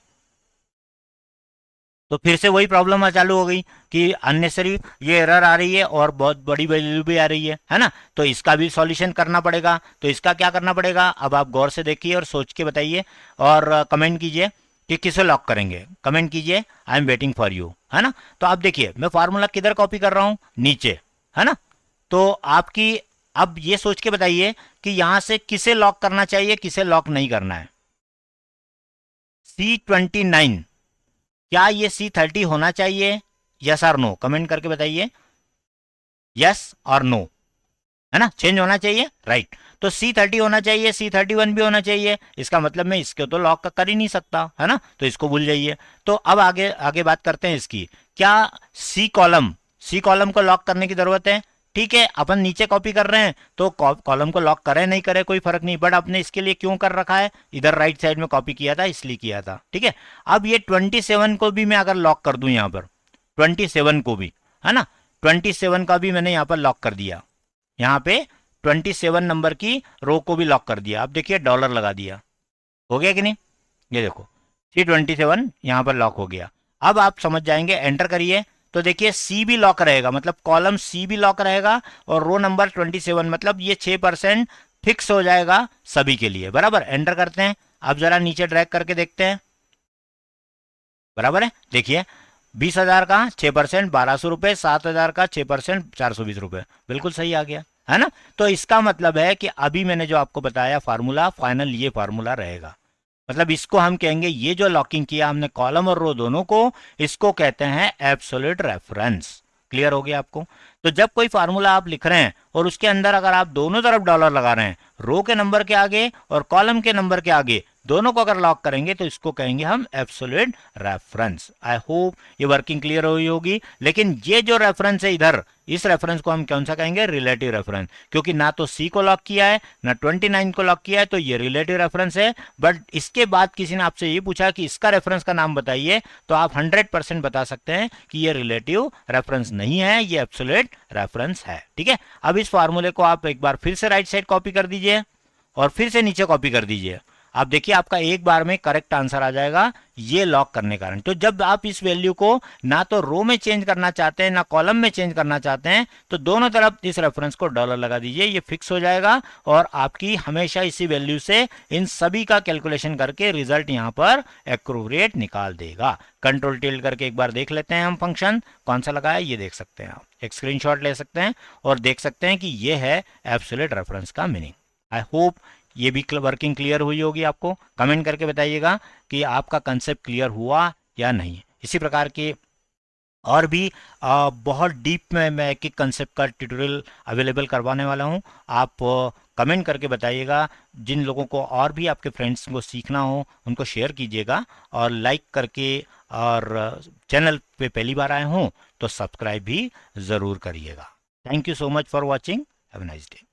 तो फिर से वही प्रॉब्लम चालू हो गई कि अननेसरी ये एरर आ रही है और बहुत बड़ी वैल्यू भी आ रही है ना। तो इसका भी सॉल्यूशन करना पड़ेगा। तो इसका क्या करना पड़ेगा, अब आप गौर से देखिए और सोच के बताइए और कमेंट कीजिए कि किसे लॉक करेंगे। कमेंट कीजिए, I am waiting for you, है ना। तो आप देखिए मैं फार्मूला किधर कॉपी कर रहा हूँ, नीचे, है ना। तो आपकी अब ये सोच के बताइए कि यहां से किसे लॉक करना चाहिए, किसे लॉक नहीं करना है। C29, क्या ये C30 होना चाहिए, यस और नो, कमेंट करके बताइए, यस और नो, है ना। चेंज होना चाहिए, राइट। तो C30 होना चाहिए, C31 भी होना चाहिए। इसका मतलब मैं इसको तो लॉक कर ही नहीं सकता, है ना, तो इसको भूल जाइए। तो अब आगे आगे बात करते हैं इसकी। क्या सी कॉलम को लॉक करने की जरूरत है? ठीक है, अपन नीचे कॉपी कर रहे हैं तो कॉलम को लॉक करें नहीं करें कोई फर्क नहीं, बट आपने इसके लिए क्यों कर रखा है, इधर राइट साइड में कॉपी किया था इसलिए किया था, ठीक है। अब ये 27 को भी मैं अगर लॉक कर दूं यहां पर, 27 को भी, है ना, 27 का भी मैंने यहां पर लॉक कर दिया। यहाँ पे 27 नंबर की रो को भी लॉक कर दिया। अब देखिए डॉलर लगा दिया, हो गया कि नहीं, ये देखो C27 यहाँ पर लॉक हो गया। अब आप समझ जाएंगे, एंटर करिए तो देखिए सी भी लॉक रहेगा, मतलब कॉलम सी भी लॉक रहेगा और रो नंबर 27, मतलब ये 6% फिक्स हो जाएगा सभी के लिए, बराबर। एंटर करते हैं, अब जरा नीचे ड्रैग करके देखते हैं, बराबर है। देखिए 20,000 का 6%, 1,200 रुपये, 7,000 का 6%, 420 रुपये, बिल्कुल सही आ गया, है ना। तो इसका मतलब है कि अभी मैंने जो आपको बताया फार्मूला, फाइनल ये फार्मूला रहेगा। मतलब इसको हम कहेंगे, ये जो लॉकिंग किया हमने कॉलम और रो दोनों को, इसको कहते हैं एब्सोल्यूट रेफरेंस। क्लियर हो गया आपको। तो जब कोई फार्मूला आप लिख रहे हैं और उसके अंदर अगर आप दोनों तरफ डॉलर लगा रहे हैं, रो के नंबर के आगे और कॉलम के नंबर के आगे, दोनों को अगर लॉक करेंगे तो इसको कहेंगे हम एब्सोल्यूट रेफरेंस। आई होप ये वर्किंग क्लियर हुई होगी। लेकिन ये जो रेफरेंस है इधर, इस रेफरेंस को हम कौन सा कहेंगे, रिलेटिव रेफरेंस, क्योंकि ना तो सी को लॉक किया है ना 29 को लॉक किया है, तो ये रिलेटिव रेफरेंस है। बट इसके बाद किसी ने आपसे ये पूछा कि इसका रेफरेंस का नाम बताइए, तो आप 100% बता सकते हैं कि ये रिलेटिव रेफरेंस नहीं है, ये एब्सोल्यूट रेफरेंस है, ठीक है। अब इस फार्मूले को आप एक बार फिर से राइट साइड कॉपी कर दीजिए और फिर से नीचे कॉपी कर दीजिए। आप देखिए आपका एक बार में करेक्ट आंसर आ जाएगा ये लॉक करने कारण। तो जब आप इस वैल्यू को ना तो रो में चेंज करना चाहते हैं ना कॉलम में चेंज करना चाहते हैं, तो दोनों तरफ इस रेफरेंस को डॉलर लगा दीजिए, ये फिक्स हो जाएगा और आपकी हमेशा इसी वैल्यू से इन सभी का कैलकुलेशन करके रिजल्ट यहां पर एक्यूरेट निकाल देगा। कंट्रोल टिल्ट करके एक बार देख लेते हैं हम फंक्शन कौन सा लगाया, ये देख सकते हैं आप, एक स्क्रीनशॉट ले सकते हैं और देख सकते हैं कि ये है एब्सोल्यूट रेफरेंस का मीनिंग। आई होप ये भी वर्किंग क्लियर हुई होगी आपको। कमेंट करके बताइएगा कि आपका कंसेप्ट क्लियर हुआ या नहीं। इसी प्रकार के और भी बहुत डीप में मैं एक एक कंसेप्ट का ट्यूटोरियल अवेलेबल करवाने वाला हूँ। आप कमेंट करके बताइएगा। जिन लोगों को और भी आपके फ्रेंड्स को सीखना हो उनको शेयर कीजिएगा और लाइक करके, और चैनल पे पहली बार आए हों तो सब्सक्राइब भी ज़रूर करिएगा। Thank you so much for watching. Have a nice day.